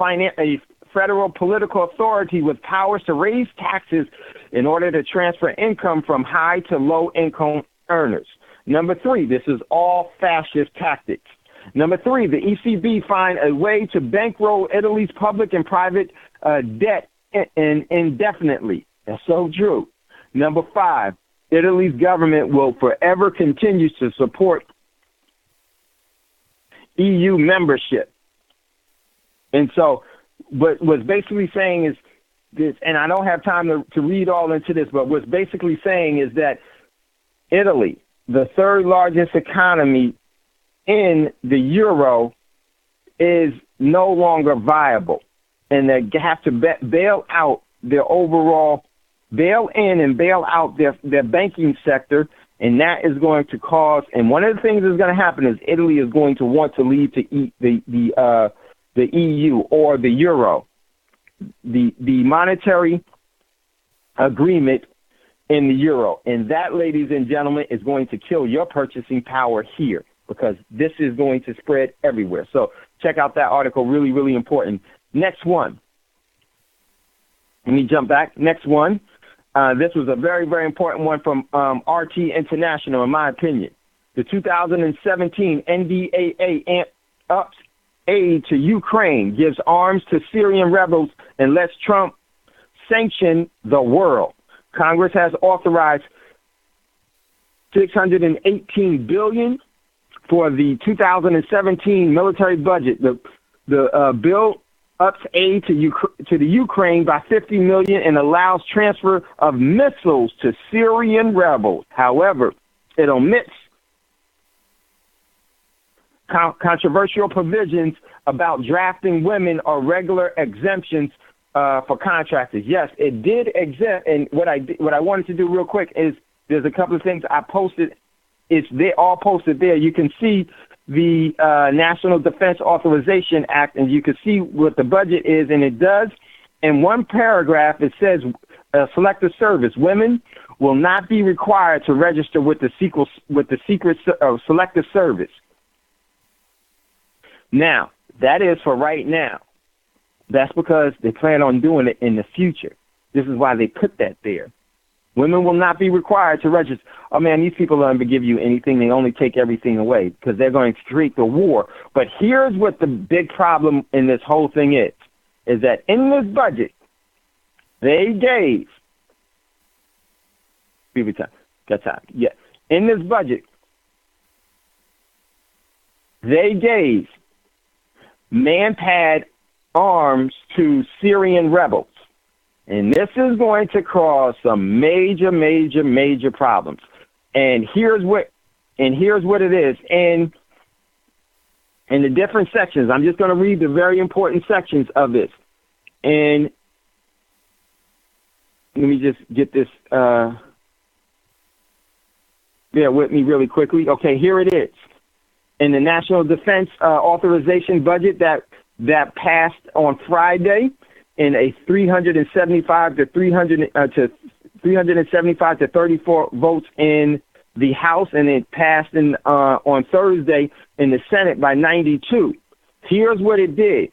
federal political authority with powers to raise taxes in order to transfer income from high to low income earners. Number 3, this is all fascist tactics. Number 3, the ECB find a way to bankroll Italy's public and private debt indefinitely. That's so true. Number 5, Italy's government will forever continue to support EU membership. And so what's basically saying is this, and I don't have time to read all into this, but what's basically saying is that Italy, the third largest economy in the euro, is no longer viable, and they have to bail in and bail out their banking sector, and that is going to cause. And one of the things that's going to happen is Italy is going to want to leave the EU or the euro, the monetary agreement in the euro. And that, ladies and gentlemen, is going to kill your purchasing power here, because this is going to spread everywhere. So check out that article. Really, really important. Next one. Let me jump back. Next one. This was a very, very important one from RT International, in my opinion. The 2017 NDAA ups aid to Ukraine, gives arms to Syrian rebels, and lets Trump sanction the world. Congress has authorized $618 billion for the 2017 military budget. The bill ups aid to the Ukraine by $50 million and allows transfer of missiles to Syrian rebels. However, it omits controversial provisions about drafting women or regular exemptions for contractors. Yes, it did exempt, and what I wanted to do real quick is there's a couple of things I posted. They're all posted there. You can see the National Defense Authorization Act, and you can see what the budget is, and it does. In one paragraph, it says selective service. Women will not be required to register with the secret selective service. Now, that is for right now. That's because they plan on doing it in the future. This is why they put that there. Women will not be required to register. Oh, man, these people don't give you anything. They only take everything away because they're going straight to war. But here's what the big problem in this whole thing is that in this budget, they gave, in this budget, they gave man-pad arms to Syrian rebels. And this is going to cause some major, major, major problems. And here's what it is. And in the different sections, I'm just going to read the very important sections of this. And let me just get this, bear with me really quickly. Okay, here it is. In the National Defense Authorization budget that passed on Friday, in a 375 to 34 votes in the House, and it passed on Thursday in the Senate by 92. Here's what it did.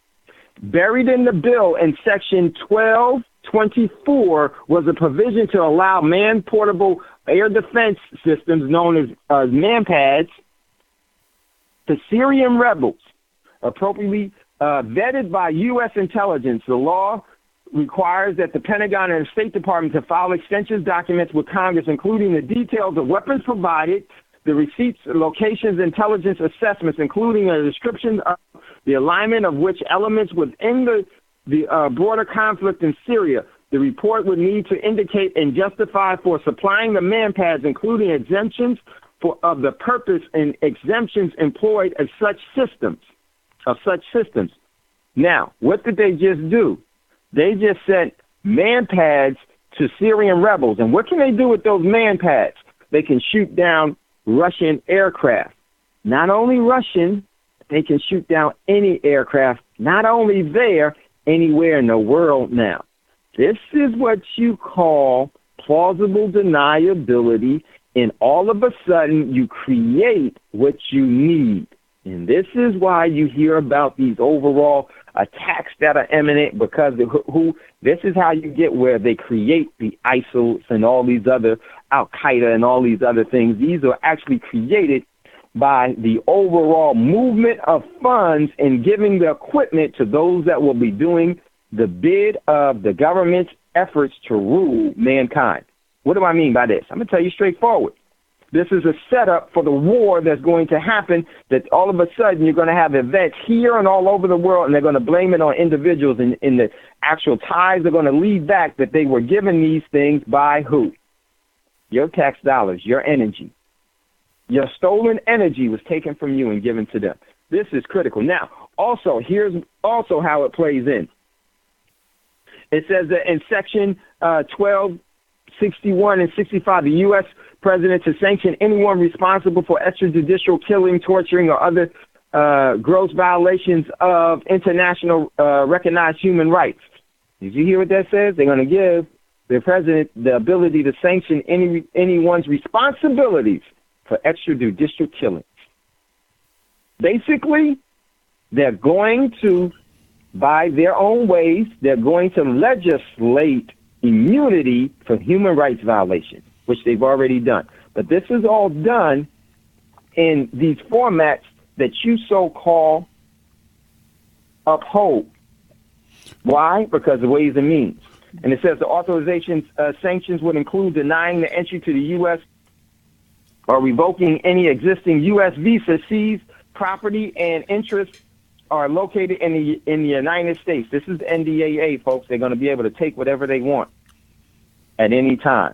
Buried in the bill in Section 1224 was a provision to allow man-portable air defense systems known as MANPADS to Syrian rebels, appropriately vetted by U.S. intelligence. The law requires that the Pentagon and the State Department to file extensive documents with Congress, including the details of weapons provided, the receipts, locations, intelligence assessments, including a description of the alignment of which elements within the broader conflict in Syria. The report would need to indicate and justify for supplying the MANPADS, including exemptions of the purpose and exemptions employed as such systems. Now, what did they just do? They just sent MANPADS to Syrian rebels. And what can they do with those MANPADS? They can shoot down Russian aircraft. Not only Russian, they can shoot down any aircraft, not only there, anywhere in the world now. This is what you call plausible deniability, and all of a sudden you create what you need. And this is why you hear about these overall attacks that are imminent, because this is how you get where they create the ISIL and all these other Al-Qaeda and all these other things. These are actually created by the overall movement of funds and giving the equipment to those that will be doing the bid of the government's efforts to rule mankind. What do I mean by this? I'm going to tell you straightforward. This is a setup for the war that's going to happen, that all of a sudden you're going to have events here and all over the world, and they're going to blame it on individuals, and the actual ties are going to lead back that they were given these things by who? Your tax dollars, your energy. Your stolen energy was taken from you and given to them. This is critical. Now, also, here's also how it plays in. It says that in Section 1261 and 65, the U.S. President to sanction anyone responsible for extrajudicial killing, torturing, or other gross violations of international recognized human rights. Did you hear what that says? They're going to give the president the ability to sanction anyone's responsibilities for extrajudicial killings. Basically, they're going to, by their own ways, they're going to legislate immunity for human rights violations, which they've already done. But this is all done in these formats that you so-called uphold. Why? Because of ways and means. And it says the authorization sanctions would include denying the entry to the U.S. or revoking any existing U.S. visa, seize property and interest are located in the United States. This is NDAA, folks. They're going to be able to take whatever they want at any time,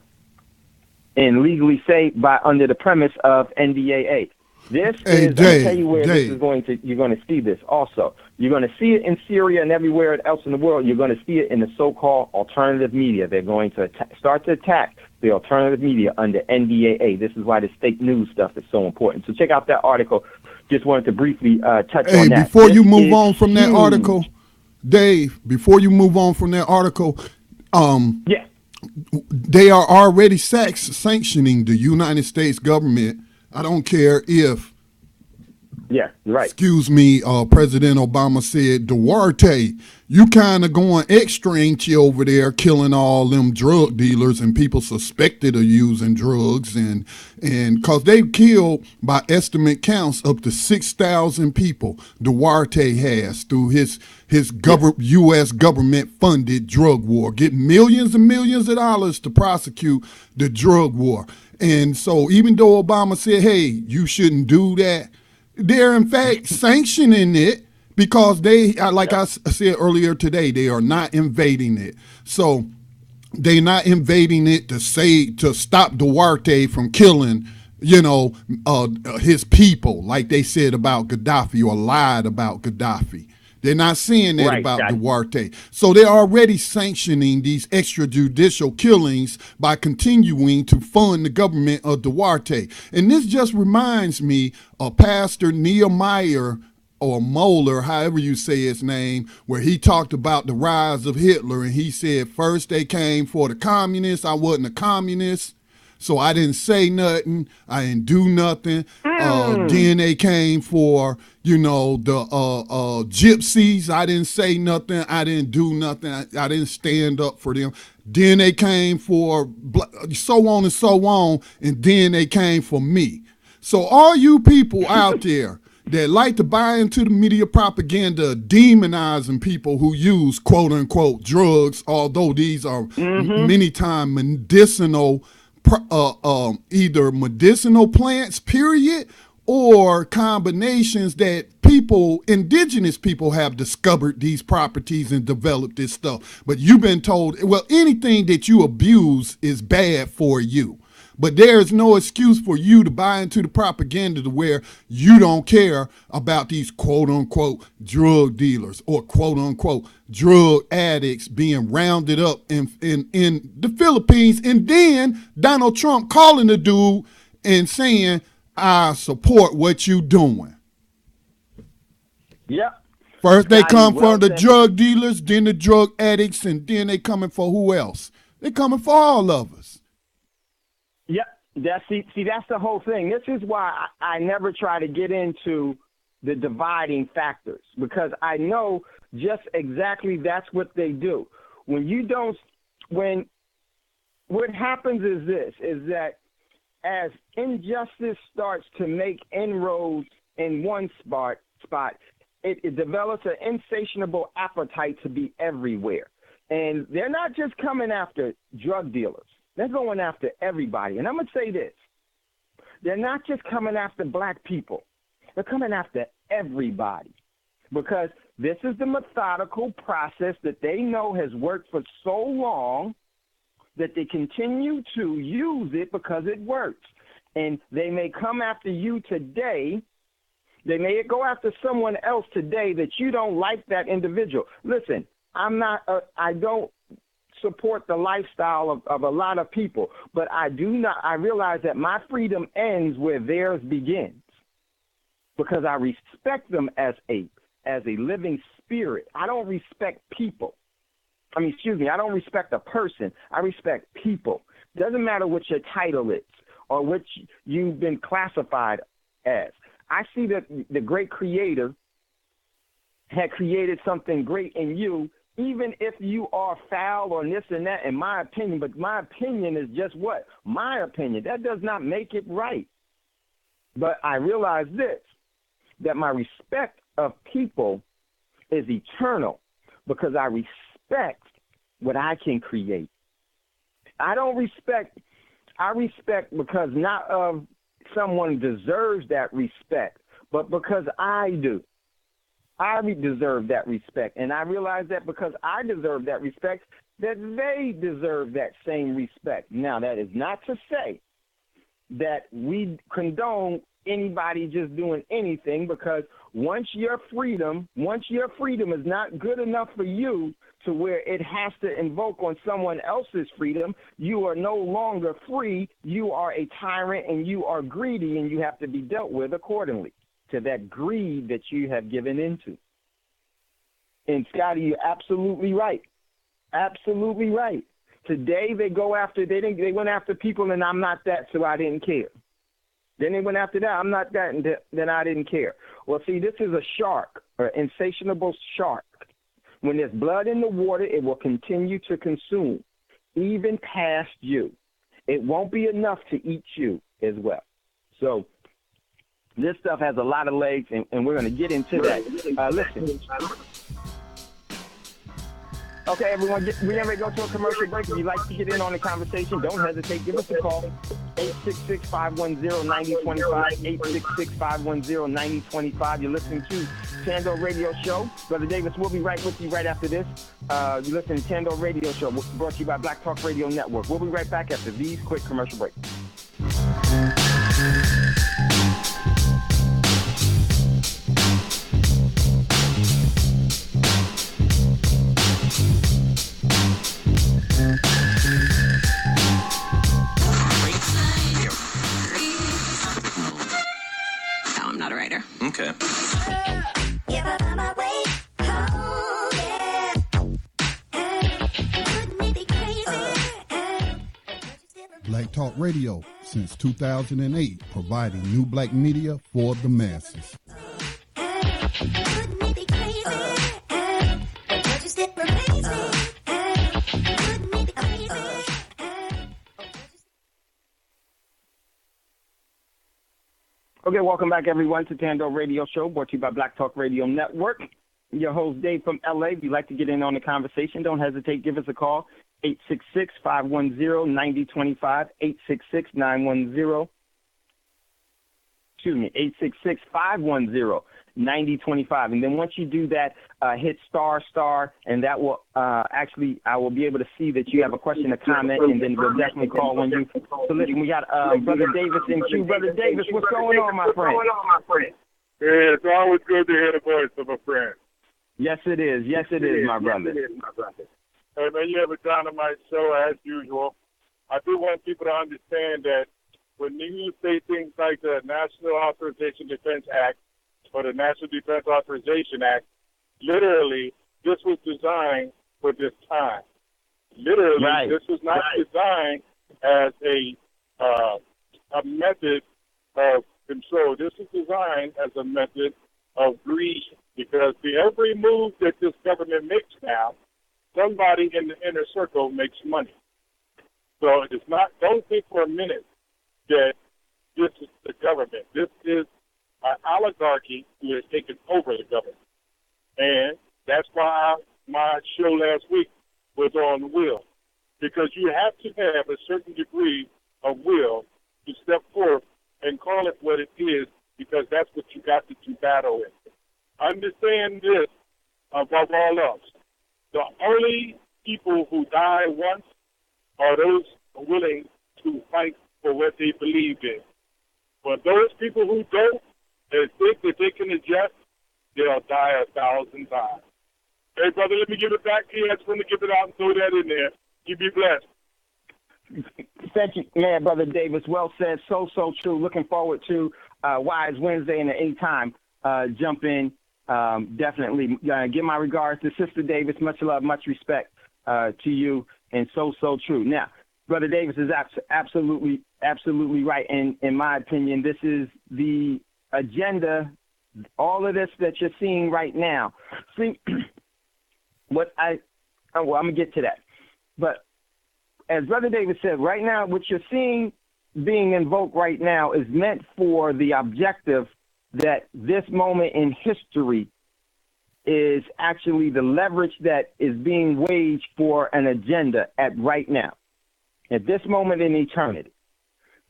and legally say by under the premise of NDAA. This is, I'm going to tell you where this is you're going to see this also. You're going to see it in Syria and everywhere else in the world. You're going to see it in the so-called alternative media. They're going to start to attack the alternative media under NDAA. This is why the fake news stuff is so important. So check out that article. Just wanted to briefly touch on that. Before you move on from that article, Dave, before you move on from that article, they are already sanctioning the United States government. I don't care if, excuse me, President Obama said, Duarte, you kind of going extra, ain't you, over there killing all them drug dealers and people suspected of using drugs, and because they killed, by estimate counts, up to 6,000 people Duarte has through his U.S. government-funded drug war, get millions and millions of dollars to prosecute the drug war. And so even though Obama said, hey, you shouldn't do that, they're in fact sanctioning it because they, like I said earlier today, they are not invading it. So they're not invading it to stop Duarte from killing, his people, like they said about Gaddafi or lied about Gaddafi. They're not saying that about Duarte. So they're already sanctioning these extrajudicial killings by continuing to fund the government of Duarte. And this just reminds me of Pastor Nehemiah or Moeller, however you say his name, where he talked about the rise of Hitler. And he said, first they came for the communists. I wasn't a communist, so I didn't say nothing. I didn't do nothing. Then they came for, the gypsies. I didn't say nothing. I didn't do nothing. I didn't stand up for them. Then they came for so on and so on. And then they came for me. So all you people out there that like to buy into the media propaganda demonizing people who use quote unquote drugs, although these are many times medicinal, either medicinal plants, period, or combinations that indigenous people have discovered these properties and developed this stuff. But you've been told, well, anything that you abuse is bad for you. But there's no excuse for you to buy into the propaganda to where you don't care about these quote unquote drug dealers or quote unquote drug addicts being rounded up in the Philippines. And then Donald Trump calling the dude and saying, I support what you doing. Yep. First they come for the drug dealers, then the drug addicts, and then they coming for who else? They coming for all of us. Yep. See, that's the whole thing. This is why I never try to get into the dividing factors, because I know just exactly that's what they do. What happens is that as injustice starts to make inroads in one spot, it develops an insatiable appetite to be everywhere. And they're not just coming after drug dealers. They're going after everybody. And I'm going to say this. They're not just coming after black people. They're coming after everybody, because this is the methodical process that they know has worked for so long that they continue to use it because it works. And they may come after you today. They may go after someone else today that you don't like that individual. Listen, I don't support the lifestyle of a lot of people, but I realize that my freedom ends where theirs begins, because I respect them as a living spirit. I don't respect people. I don't respect a person. I respect people. Doesn't matter what your title is or what you've been classified as. I see that the great creator had created something great in you, even if you are foul or this and that, in my opinion. But my opinion is just what? My opinion. That does not make it right. But I realize this, that my respect of people is eternal, because I respect what I can create. I respect because not of someone deserves that respect, but because I do. I deserve that respect. And I realize that because I deserve that respect, that they deserve that same respect. Now, that is not to say that we condone anybody just doing anything, because once your freedom is not good enough for you to where it has to invoke on someone else's freedom, you are no longer free. You are a tyrant and you are greedy, and you have to be dealt with accordingly to that greed that you have given into. And Scotty, you're absolutely right. Absolutely right. Today they went after people, and I'm not that, so I didn't care. Then they went after that, I'm not that, and then I didn't care. Well, see, this is a shark, an insatiable shark. When there's blood in the water, it will continue to consume, even past you. It won't be enough to eat you as well. So this stuff has a lot of legs, and we're going to get into that. Listen. Okay, everyone, we're ready to go to a commercial break. If you'd like to get in on the conversation, don't hesitate. Give us a call, 866-510-9025, 866-510-9025. You're listening to Thando Radio Show. Brother Davis, we'll be right with you right after this. You're listening to Thando Radio Show, brought to you by Black Talk Radio Network. We'll be right back after these quick commercial breaks. No, I'm not a writer. Okay. Black Talk Radio since 2008, providing new black media for the masses. Okay, welcome back, everyone, to Thando Radio Show, brought to you by Black Talk Radio Network. Your host, Dave from LA. If you'd like to get in on the conversation, don't hesitate. Give us a call, 866-510-9025, 866-910, 866-510-9025. And then once you do that, hit star, and that will actually, I will be able to see that you have a question or comment, and then we'll definitely call on you. So listen, we got Brother Davis in queue. Brother Davis, what's going on, my friend? Yeah, it's always good to hear the voice of a friend. Yes, it is. Yes, it is, my brother. Hey, man, you have a dynamite show as usual. I do want people to understand that when you say things like the National Authorization Defense Act or the National Defense Authorization Act, literally, this was designed for this time. Literally, right. This was not designed as a method of control. This is designed as a method of greed, because every move that this government makes now, somebody in the inner circle makes money. So it's not, don't think for a minute that this is the government. This is an oligarchy who has taken over the government. And that's why my show last week was on will, because you have to have a certain degree of will to step forth and call it what it is, because that's what you got to do battle with. Understand this above all else. The only people who die once are those willing to fight for what they believe in. But those people who don't and think that they can adjust, they'll die 1,000 times. Hey, brother, let me give it back to you. I just want to give it out and throw that in there. You be blessed. Thank you, man, Brother Davis. Well said. So true. Looking forward to Wise Wednesday and the A-Time. Jump in. Definitely. Give my regards to Sister Davis. Much love, much respect to you. And so true. Now, Brother Davis is absolutely right. And in my opinion, this is the agenda. All of this that you're seeing right now. See, I'm going to get to that. But as Brother Davis said, right now, what you're seeing being invoked right now is meant for the objective that this moment in history is actually the leverage that is being waged for an agenda at right now, at this moment in eternity.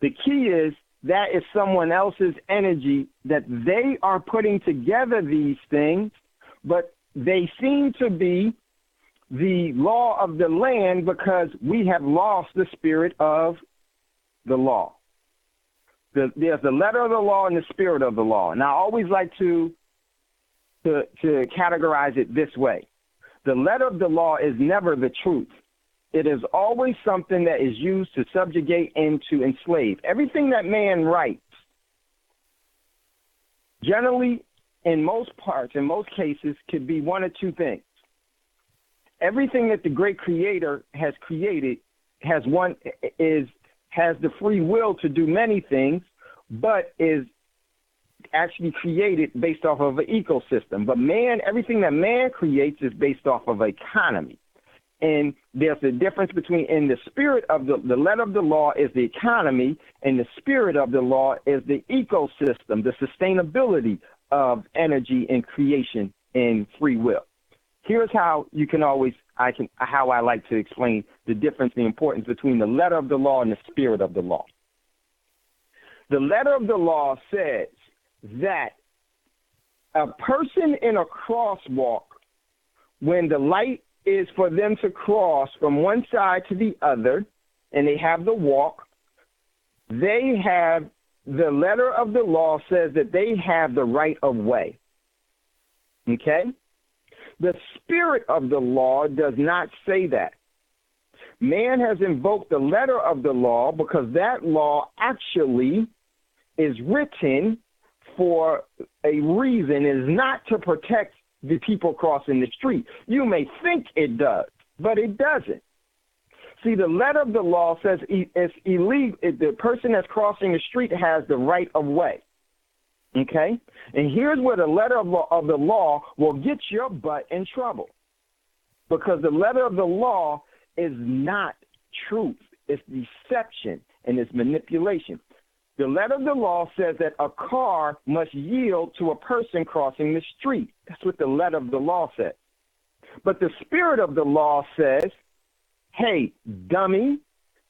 The key is that is someone else's energy that they are putting together these things but they seem to be the law of the land because we have lost the spirit of the law. There's the letter of the law and the spirit of the law. And I always like to categorize it this way. The letter of the law is never the truth. It is always something that is used to subjugate and to enslave. Everything that man writes, generally, in most parts, in most cases, could be one of two things. Everything that the great creator has created has the free will to do many things, but is actually created based off of an ecosystem. But man, everything that man creates is based off of economy. And there's a difference between, in the spirit of the letter of the law is the economy, and the spirit of the law is the ecosystem, the sustainability of energy and creation and free will. Here's how how I like to explain the difference, the importance between the letter of the law and the spirit of the law. The letter of the law says that a person in a crosswalk, when the light is for them to cross from one side to the other, and they have the walk, they have, the letter of the law says that they have the right of way. Okay? The spirit of the law does not say that. Man has invoked the letter of the law because that law actually is written for a reason. It is not to protect the people crossing the street. You may think it does, but it doesn't. See, the letter of the law says it's illegal. The person that's crossing the street has the right of way. Okay? And here's where the letter of the law will get your butt in trouble. Because the letter of the law is not truth. It's deception and it's manipulation. The letter of the law says that a car must yield to a person crossing the street. That's what the letter of the law says. But the spirit of the law says, hey, dummy,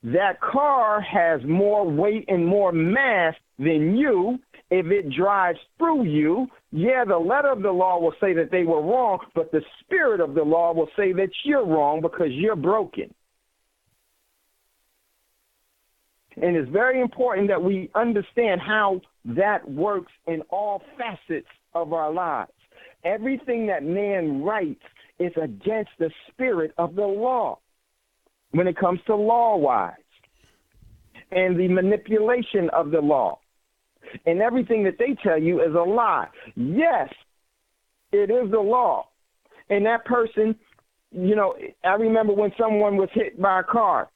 that car has more weight and more mass than you. If it drives through you, yeah, the letter of the law will say that they were wrong, but the spirit of the law will say that you're wrong because you're broken. And it's very important that we understand how that works in all facets of our lives. Everything that man writes is against the spirit of the law when it comes to law-wise and the manipulation of the law. And everything that they tell you is a lie. Yes, it is the law. And that person, you know, I remember when someone was hit by a car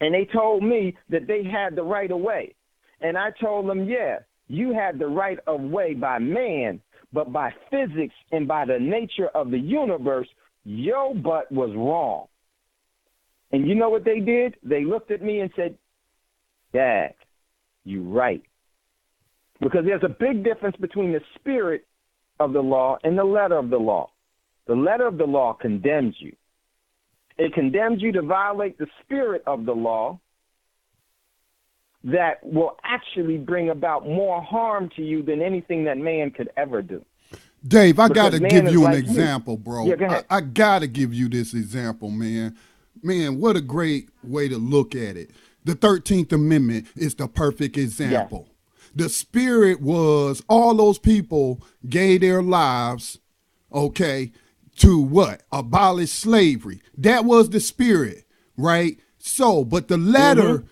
and they told me that they had the right of way. And I told them, yeah, you had the right of way by man, but by physics and by the nature of the universe, your butt was wrong. And you know what they did? They looked at me and said, Dad, you're right. Because there's a big difference between the spirit of the law and the letter of the law. The letter of the law condemns you. It condemns you to violate the spirit of the law that will actually bring about more harm to you than anything that man could ever do. Dave, I got to give you an example, you. bro. Yeah, go ahead. I got to give you this example, man. Man, what a great way to look at it. The 13th Amendment is the perfect example. Yes. The spirit was all those people gave their lives, okay, to what? Abolish slavery. That was the spirit, right? So, but the letter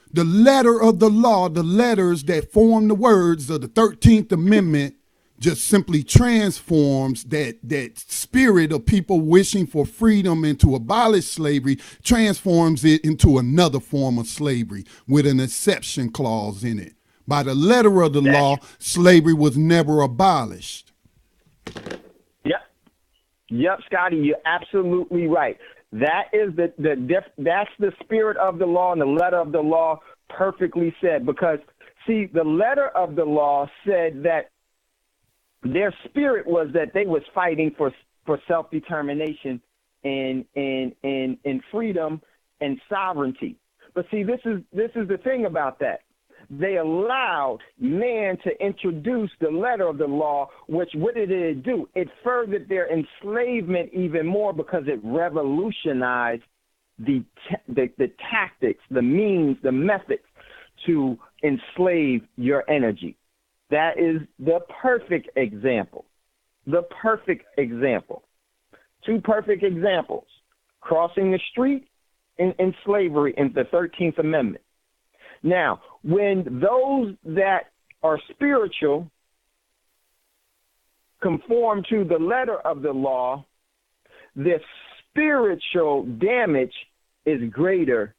of the law, the letters that form the words of the 13th Amendment just simply transforms that spirit of people wishing for freedom and to abolish slavery, transforms it into another form of slavery with an exception clause in it. By the letter of the law, slavery was never abolished. Yep, Scotty, you're absolutely right. That is that's the spirit of the law, and the letter of the law perfectly said. Because see, the letter of the law said that their spirit was that they was fighting for self-determination and freedom and sovereignty. But see, this is the thing about that. they allowed man to introduce the letter of the law, which what did it do? It furthered their enslavement even more because it revolutionized the tactics, the means, the methods to enslave your energy. That is the perfect example. The perfect example. Two perfect examples. Crossing the street and slavery in the 13th Amendment. Now, when those that are spiritual conform to the letter of the law, the spiritual damage is greater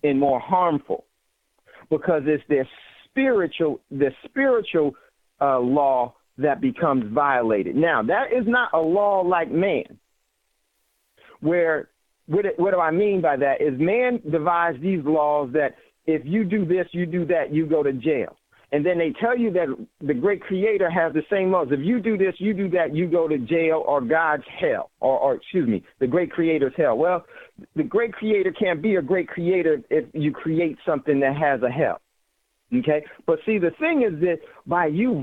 and more harmful because it's the spiritual law that becomes violated. Now, that is not a law like man, where what do I mean by that is man devised these laws that if you do this, you do that, you go to jail. And then they tell you that the great creator has the same laws. If you do this, you do that, you go to jail or God's hell, or excuse me, the great creator's hell. Well, the great creator can't be a great creator if you create something that has a hell. Okay? But see, the thing is that by you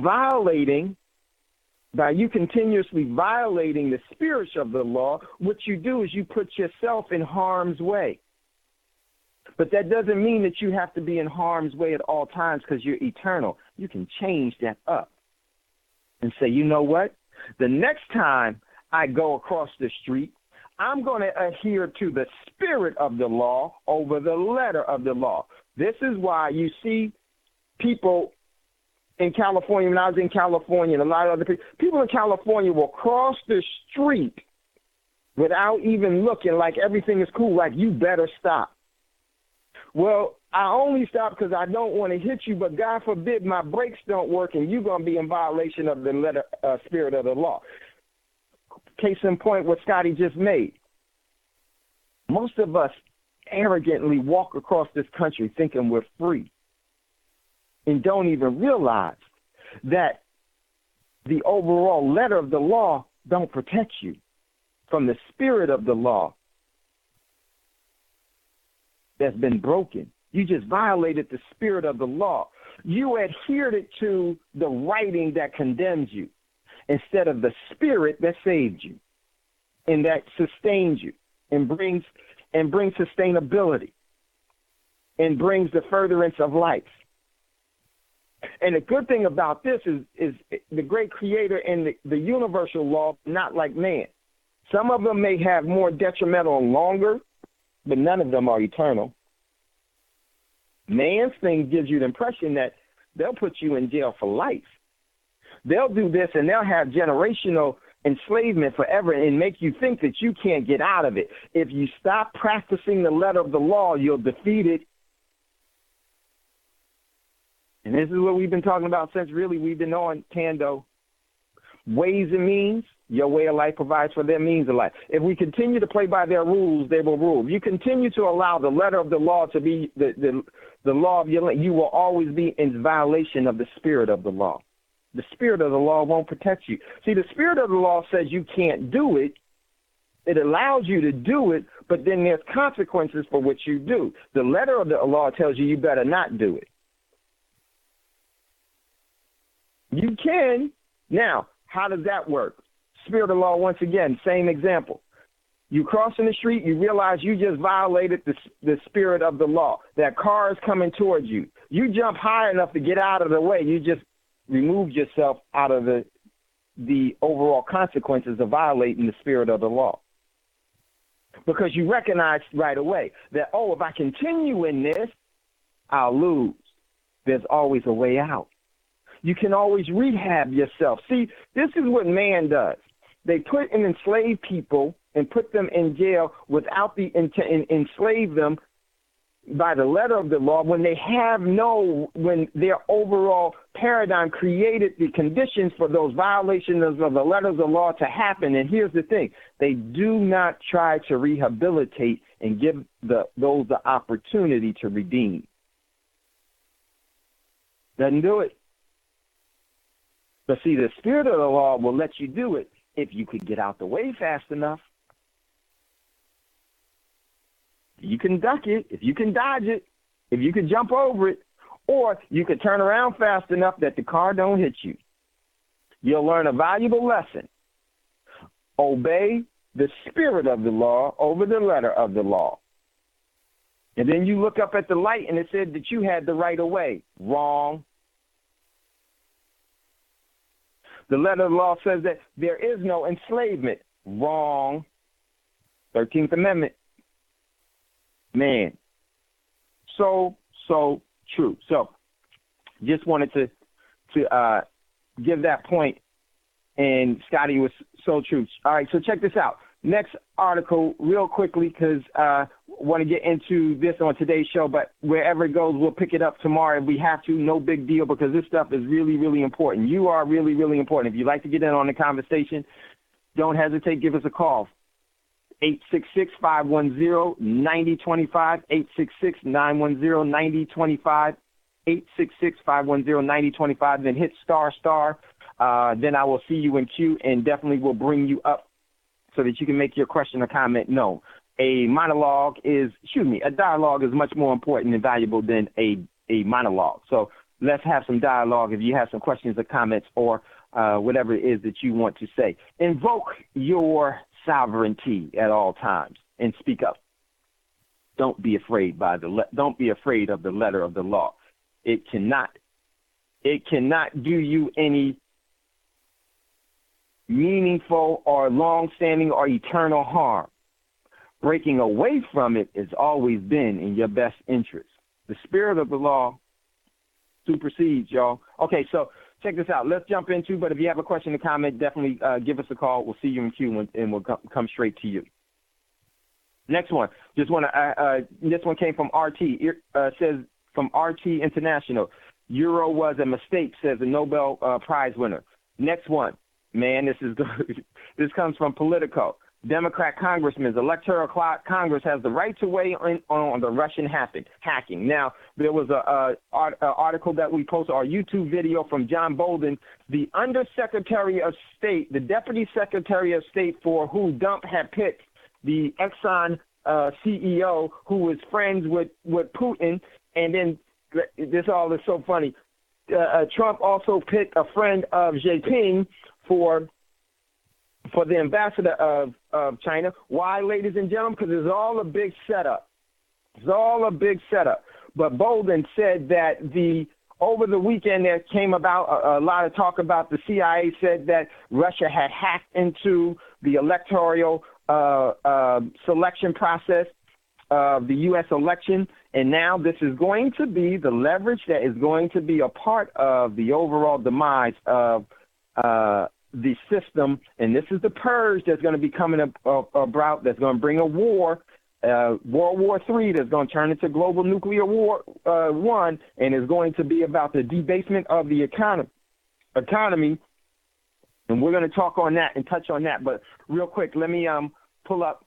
continuously violating the spirit of the law, what you do is you put yourself in harm's way. But that doesn't mean that you have to be in harm's way at all times because you're eternal. You can change that up and say, you know what? The next time I go across the street, I'm going to adhere to the spirit of the law over the letter of the law. This is why you see people in California, when I was in California, and a lot of other people in California will cross the street without even looking, like everything is cool, like you better stop. Well, I only stop because I don't want to hit you, but God forbid my brakes don't work and you're going to be in violation of the letter spirit of the law. Case in point, what Scotty just made. Most of us arrogantly walk across this country thinking we're free and don't even realize that the overall letter of the law don't protect you from the spirit of the law that's been broken. You just violated the spirit of the law. You adhered to the writing that condemns you instead of the spirit that saved you and that sustains you and brings sustainability and brings the furtherance of life. And the good thing about this is the great creator and the universal law, not like man. Some of them may have more detrimental and longer, but none of them are eternal. Man's thing gives you the impression that they'll put you in jail for life. They'll do this and they'll have generational enslavement forever and make you think that you can't get out of it. If you stop practicing the letter of the law, you'll defeat it. And this is what we've been talking about since really we've been on Thando. Ways and means, your way of life provides for their means of life. If we continue to play by their rules, they will rule. If you continue to allow the letter of the law to be the law of your life, you will always be in violation of the spirit of the law. The spirit of the law won't protect you. See, the spirit of the law says you can't do it. It allows you to do it, but then there's consequences for what you do. The letter of the law tells you better not do it. You can. Now, how does that work? Spirit of law, once again, same example. You crossing the street, you realize you just violated the spirit of the law. That car is coming towards you. You jump high enough to get out of the way. You just removed yourself out of the overall consequences of violating the spirit of the law. Because you recognize right away that, if I continue in this, I'll lose. There's always a way out. You can always rehab yourself. See, this is what man does. They put and enslave people and put them in jail without the intent, enslave them by the letter of the law when when their overall paradigm created the conditions for those violations of the letters of the law to happen. And here's the thing. They do not try to rehabilitate and give those the opportunity to redeem. Doesn't do it. But see, the spirit of the law will let you do it if you could get out the way fast enough. You can duck it. If you can dodge it, If you could jump over it, or you could turn around fast enough that the car don't hit you, you'll learn a valuable lesson. Obey the spirit of the law over the letter of the law. And then you look up at the light and it said that you had the right of way. Wrong. The letter of the law says that there is no enslavement. Wrong. 13th Amendment. Man. So true. So just wanted to give that point, and Scotty was so true. All right, so check this out. Next article, real quickly, because I want to get into this on today's show, but wherever it goes, we'll pick it up tomorrow if we have to. No big deal, because this stuff is really, really important. You are really, really important. If you'd like to get in on the conversation, don't hesitate. Give us a call. 866-510-9025, 866-910-9025, 866-510-9025, then hit star. Then I will see you in queue and definitely will bring you up so that you can make your question or comment known. A dialogue is much more important and valuable than a monologue. So let's have some dialogue if you have some questions or comments or whatever it is that you want to say. Invoke your sovereignty at all times and speak up. Don't be afraid don't be afraid of the letter of the law. It cannot do you any meaningful or long-standing or eternal harm. Breaking away from it has always been in your best interest. The spirit of the law supersedes, y'all. Okay, so check this out. Let's jump into, but if you have a question or comment, definitely give us a call. We'll see you in queue, and we'll come straight to you. Next one. This one came from RT. Says from RT International. Euro was a mistake, says the Nobel Prize winner. Next one. Man, this is good. This comes from Politico. Democrat congressman's electoral Congress has the right to weigh in on the Russian hacking. Now, there was an article that we posted, our YouTube video from John Bolden, the Undersecretary of State, the Deputy Secretary of State for who Dump had picked the Exxon CEO who was friends with Putin. And then this all is so funny. Trump also picked a friend of Xi Jinping for the ambassador of China. Why, ladies and gentlemen? Because it's all a big setup. It's all a big setup. But Bolden said that over the weekend there came about a lot of talk about the CIA said that Russia had hacked into the electoral selection process of the U.S. election, and now this is going to be the leverage that is going to be a part of the overall demise of the system, and this is the purge that's going to be coming about, that's going to bring a war, World War III, that's going to turn into global nuclear war one, and is going to be about the debasement of the economy. And we're going to talk on that and touch on that. But real quick, let me pull up.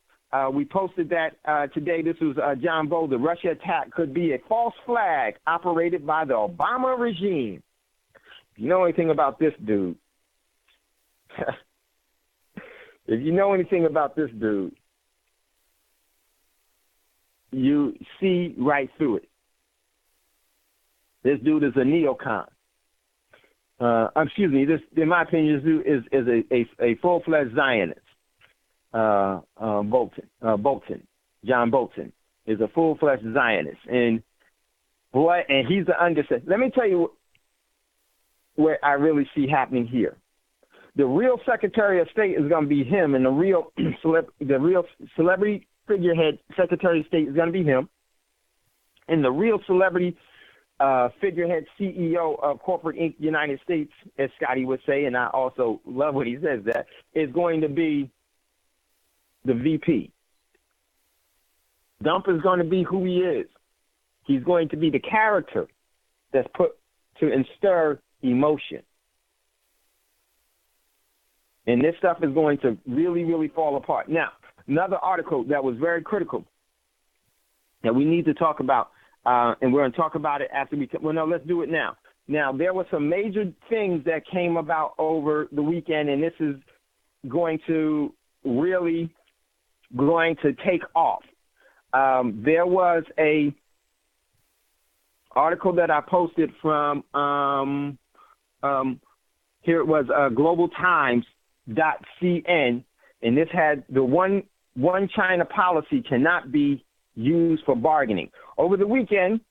We posted that today. This was John Bolden. The Russia attack could be a false flag operated by the Obama regime. If you know anything about this dude, if you know anything about this dude, you see right through it. This dude is a neocon. This, in my opinion, this dude is a full-fledged Zionist. John Bolton is a full-fledged Zionist, and he's the undersecretary. Let me tell you where I really see happening here. The real Secretary of State is going to be him, and the real celebrity figurehead Secretary of State is going to be him, and the real celebrity figurehead CEO of Corporate Inc. United States, as Scotty would say, and I also love when he says that, is going to be the VP. Dump is going to be who he is. He's going to be the character that's put to instir emotion. And this stuff is going to really, really fall apart. Now, another article that was very critical that we need to talk about, and we're going to talk about it after let's do it now. Now, there were some major things that came about over the weekend, and this is going to take off. There was a article that I posted from here it was globaltimes.cn, and this had the one China policy cannot be used for bargaining. Over the weekend,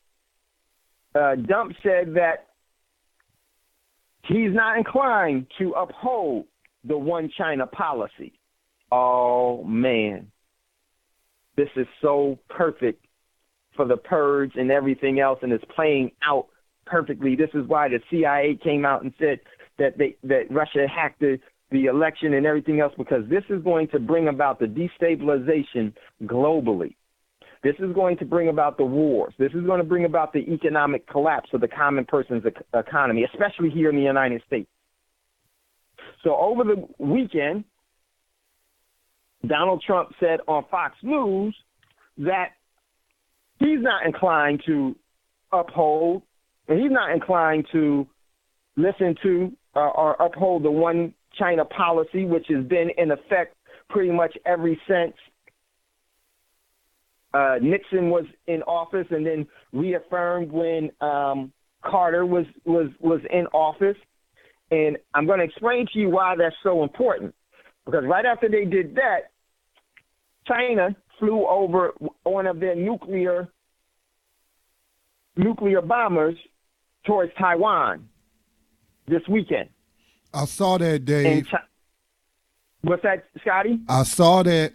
Dump said that he's not inclined to uphold the one China policy. Oh, man. This is so perfect for the purge and everything else, and it's playing out perfectly. This is why the CIA came out and said that Russia hacked the election and everything else, because this is going to bring about the destabilization globally. This is going to bring about the wars. This is going to bring about the economic collapse of the common person's economy, especially here in the United States. So over the weekend, Donald Trump said on Fox News that he's not inclined to uphold, and he's not inclined to listen to or uphold the one China policy, which has been in effect pretty much ever since Nixon was in office, and then reaffirmed when Carter was in office. And I'm going to explain to you why that's so important, because right after they did that, China flew over one of their nuclear bombers towards Taiwan this weekend. I saw that, Dave. What's that, Scotty? I saw that.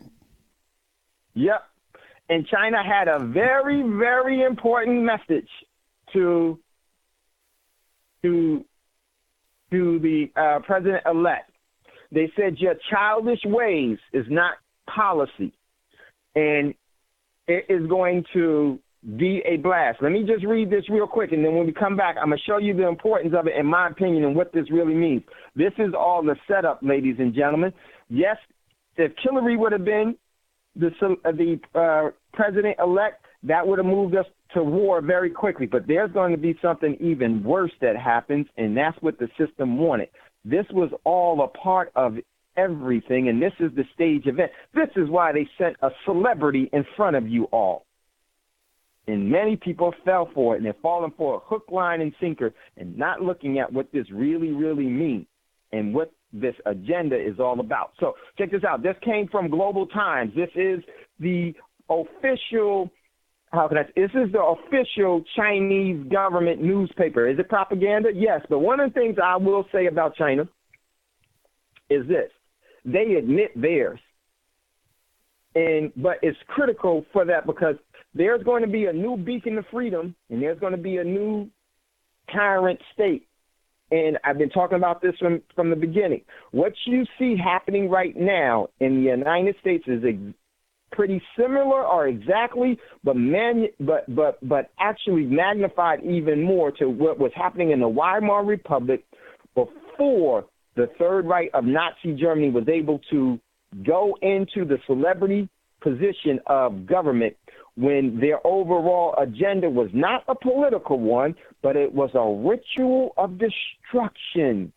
Yep. And China had a very, very important message to the president-elect. They said your childish ways is not policy, and it is going to be a blast. Let me just read this real quick, and then when we come back, I'm going to show you the importance of it, in my opinion, and what this really means. This is all the setup, ladies and gentlemen. Yes, if Hillary would have been the president-elect, that would have moved us to war very quickly. But there's going to be something even worse that happens, and that's what the system wanted. This was all a part of everything, and this is the stage event. This is why they sent a celebrity in front of you all. And many people fell for it, and they're falling for a hook, line, and sinker, and not looking at what this really, really means and what this agenda is all about. So check this out. This came from Global Times. This is the official, this is the official Chinese government newspaper. Is it propaganda? Yes. But one of the things I will say about China is this. They admit theirs. But it's critical for that, because there's going to be a new beacon of freedom, and there's going to be a new tyrant state. And I've been talking about this from the beginning. What you see happening right now in the United States is pretty similar or exactly, but actually magnified even more to what was happening in the Weimar Republic before the Third Reich of Nazi Germany was able to go into the celebrity position of government, when their overall agenda was not a political one, but it was a ritual of destruction,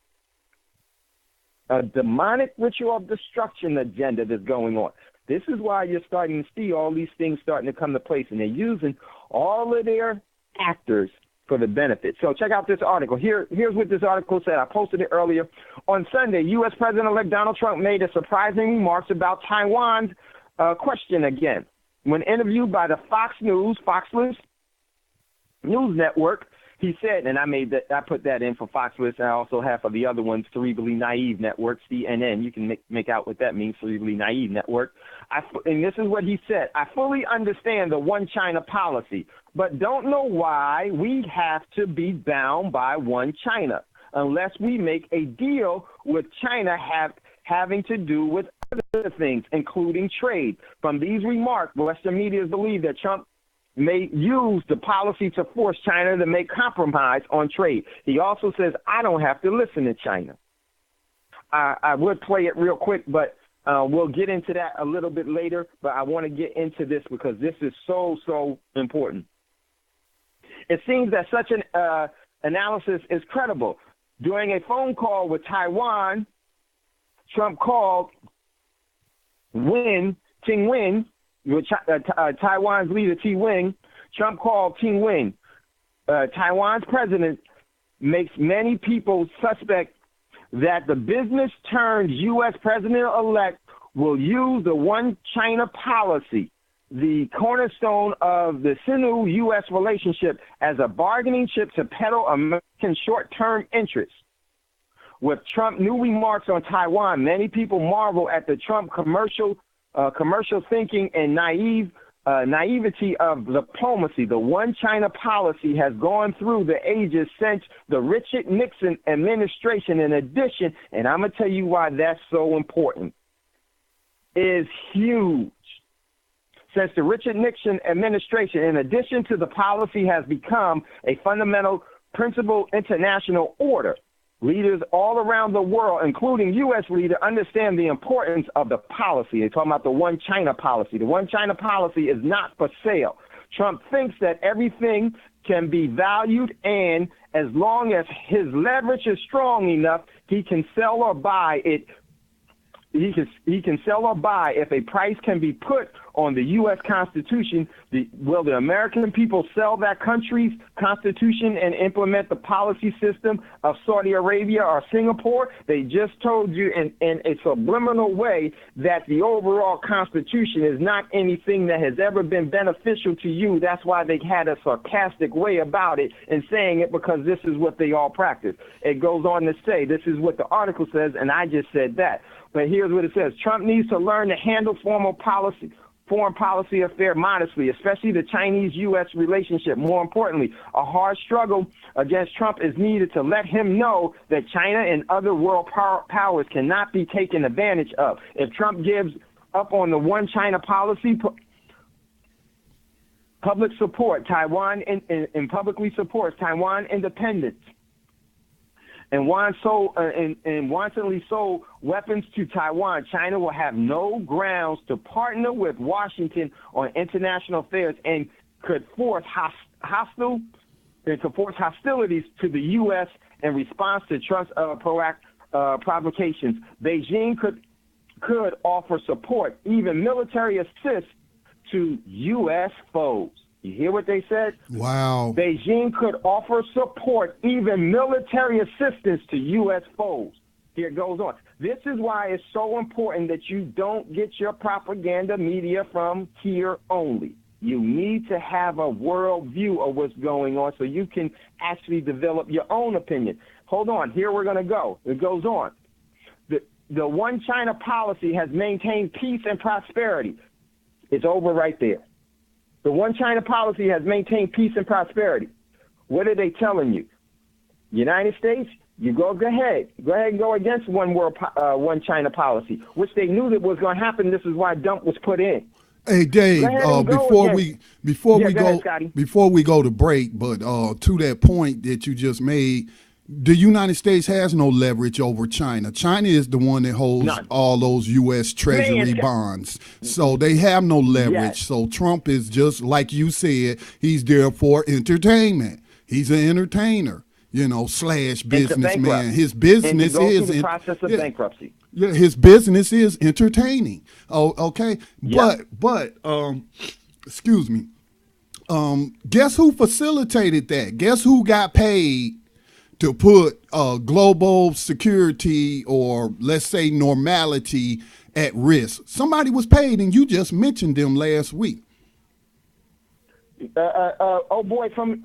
a demonic ritual of destruction agenda that's going on. This is why you're starting to see all these things starting to come to place, and they're using all of their actors for the benefit. So check out this article. Here's what this article said. I posted it earlier. On Sunday, U.S. President-elect Donald Trump made a surprising remarks about Taiwan's question again. When interviewed by the Fox News News Network, he said, and I put that in for Fox News, and I also have for the other ones, Cerebrally Naive Network, CNN. You can make out what that means, Cerebrally Naive Network. And this is what he said. I fully understand the one China policy, but don't know why we have to be bound by one China unless we make a deal with China having to do with other things, including trade. From these remarks, Western media believes that Trump may use the policy to force China to make compromise on trade. He also says, I don't have to listen to China. I would play it real quick, but we'll get into that a little bit later. But I want to get into this because this is so important. It seems that such an analysis is credible. During a phone call with Taiwan, Trump called Ting Wen, Taiwan's leader, T. Wing. Trump called Ting Wen, Taiwan's president makes many people suspect that the business-turned-U.S. president-elect will use the one China policy, the cornerstone of the Sino-U.S. relationship, as a bargaining chip to peddle American short-term interests. With Trump new remarks on Taiwan, many people marvel at the Trump commercial thinking and naivety of diplomacy. The one China policy has gone through the ages since the Richard Nixon administration. In addition, and I'm going to tell you why that's so important, is huge. Since the Richard Nixon administration, in addition to the policy, has become a fundamental principle international order. Leaders all around the world, including U.S. leaders, understand the importance of the policy. They're talking about the one China policy. The one China policy is not for sale. Trump thinks that everything can be valued, and as long as his leverage is strong enough, he can sell or buy it. He can sell or buy if a price can be put on the U.S. Constitution. Will the American people sell that country's Constitution and implement the policy system of Saudi Arabia or Singapore? They just told you in a subliminal way that the overall Constitution is not anything that has ever been beneficial to you. That's why they had a sarcastic way about it and saying it, because this is what they all practice. It goes on to say, this is what the article says, and I just said that. But here's what it says. Trump needs to learn to handle foreign policy affair modestly, especially the Chinese-U.S. relationship. More importantly, a hard struggle against Trump is needed to let him know that China and other world powers cannot be taken advantage of. If Trump gives up on the one China policy, public support Taiwan and publicly supports Taiwan independence, and wantonly sold weapons to Taiwan, China will have no grounds to partner with Washington on international affairs and could force hostilities to the U.S. in response to Trump's provocations. Beijing could offer support, even military assist, to U.S. foes. You hear what they said? Wow. Beijing could offer support, even military assistance, to U.S. foes. Here it goes on. This is why it's so important that you don't get your propaganda media from here only. You need to have a world view of what's going on so you can actually develop your own opinion. Hold on. Here we're going to go. It goes on. The one China policy has maintained peace and prosperity. It's over right there. The one China policy has maintained peace and prosperity. What are they telling you? United States, you go ahead and go against one China policy, which they knew that was going to happen. This is why dump was put in. Hey Dave, before we go to break, but to that point that you just made, the United States has no leverage over China. China is the one that holds all those U.S. Treasury bonds. So they have no leverage. Yes. So Trump is just, like you said, he's there for entertainment. He's an entertainer, slash businessman. His business is in the process of bankruptcy. Yeah, his business is entertaining. Oh, okay. Yeah. But excuse me. Guess who facilitated that? Guess who got paid to put global security, or let's say normality, at risk? Somebody was paid, and you just mentioned them last week. From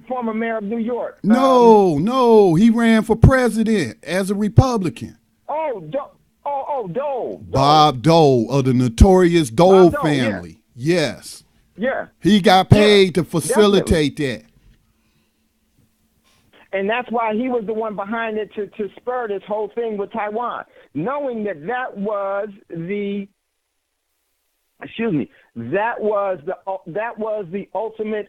former mayor of New York. No, he ran for president as a Republican. Dole. Bob Dole of the notorious Dole family. Yeah. Yes. Yeah. He got paid to facilitate that. And that's why he was the one behind it to spur this whole thing with Taiwan, knowing that was the ultimate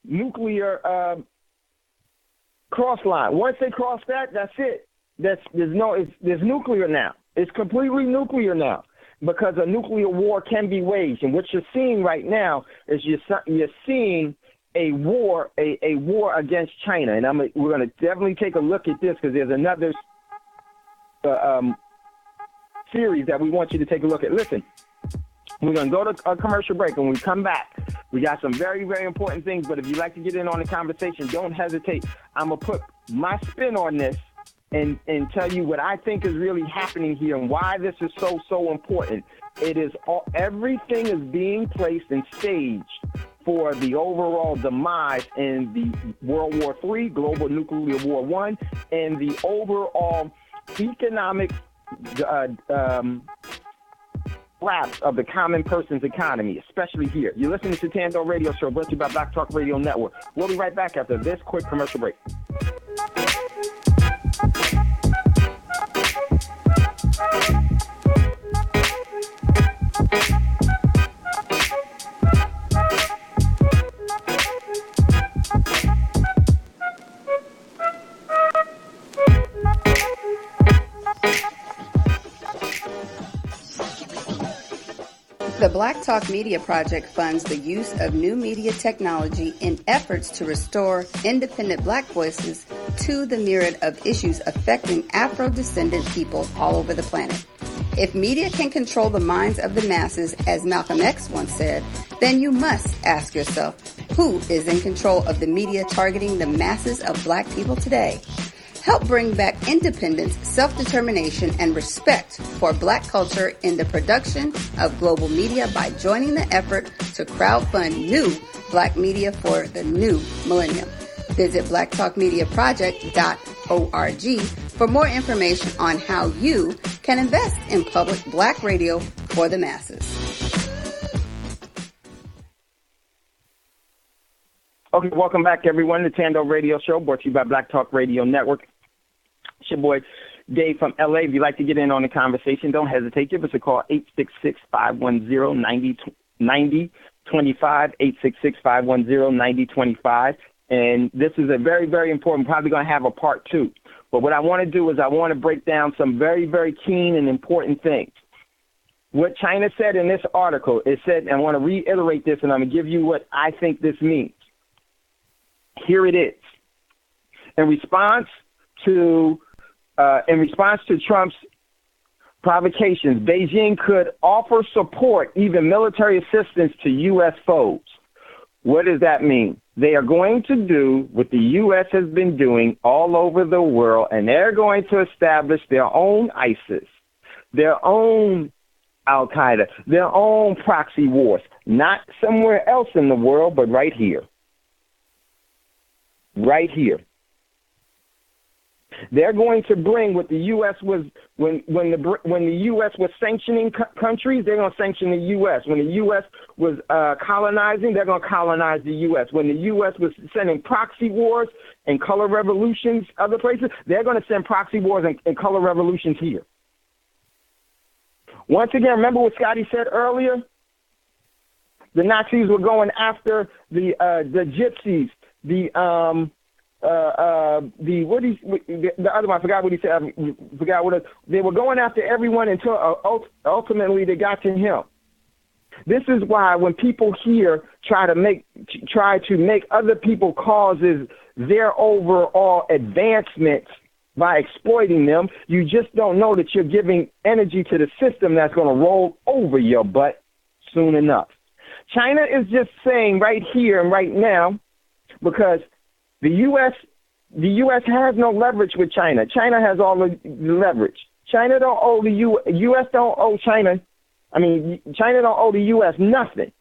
nuclear cross line. Once they cross that, that's it. There's nuclear now. It's completely nuclear now, because a nuclear war can be waged. And what you're seeing right now is you're seeing a war against China, and we're going to definitely take a look at this, because there's another series that we want you to take a look at. Listen, We're going to go to a commercial break. When we come back, we got some very, very important things. But if you'd like to get in on the conversation, don't hesitate. I'm going to put my spin on this and tell you what I think is really happening here and why this is so important. It is everything is being placed and staged for the overall demise in the World War III, global nuclear war one, and the overall economic collapse of the common person's economy, especially here. You're listening to Thando Radio Show, brought to you by Black Talk Radio Network. We'll be right back after this quick commercial break. The Black Talk Media Project funds the use of new media technology in efforts to restore independent Black voices to the myriad of issues affecting Afro-descendant people all over the planet. If media can control the minds of the masses, as Malcolm X once said, then you must ask yourself, who is in control of the media targeting the masses of Black people today? Help bring back independence, self-determination, and respect for Black culture in the production of global media by joining the effort to crowdfund new Black media for the new millennium. Visit blacktalkmediaproject.org for more information on how you can invest in public Black radio for the masses. Okay, welcome back, everyone, to Thando Radio Show, brought to you by Black Talk Radio Network. It's your boy, Dave from L.A. If you'd like to get in on the conversation, don't hesitate. Give us a call, 866-510-9025, 866-510-9025. And this is a very, very important, probably going to have a part two. But what I want to do is I want to break down some very, very keen and important things. What China said in this article, it said, and I want to reiterate this, and I'm going to give you what I think this means. Here it is. In response to Trump's provocations, Beijing could offer support, even military assistance to U.S. foes. What does that mean? They are going to do what the U.S. has been doing all over the world, and they're going to establish their own ISIS, their own Al-Qaeda, their own proxy wars, not somewhere else in the world, but right here. Right here. They're going to bring what the U.S. was when the U.S. was sanctioning countries. They're going to sanction the U.S. When the U.S. was colonizing, they're going to colonize the U.S. When the U.S. was sending proxy wars and color revolutions other places, they're going to send proxy wars and color revolutions here. Once again, remember what Scotty said earlier? The Nazis were going after the gypsies, the other one, I forgot what he said. They were going after everyone until ultimately they got to him. This is why when people here try to make other people causes their overall advancements by exploiting them, you just don't know that you're giving energy to the system that's going to roll over your butt soon enough. China is just saying right here and right now, because the U.S. has no leverage with China. China has all the leverage. China don't owe the U.S. don't owe China. I mean, China don't owe the U.S. nothing.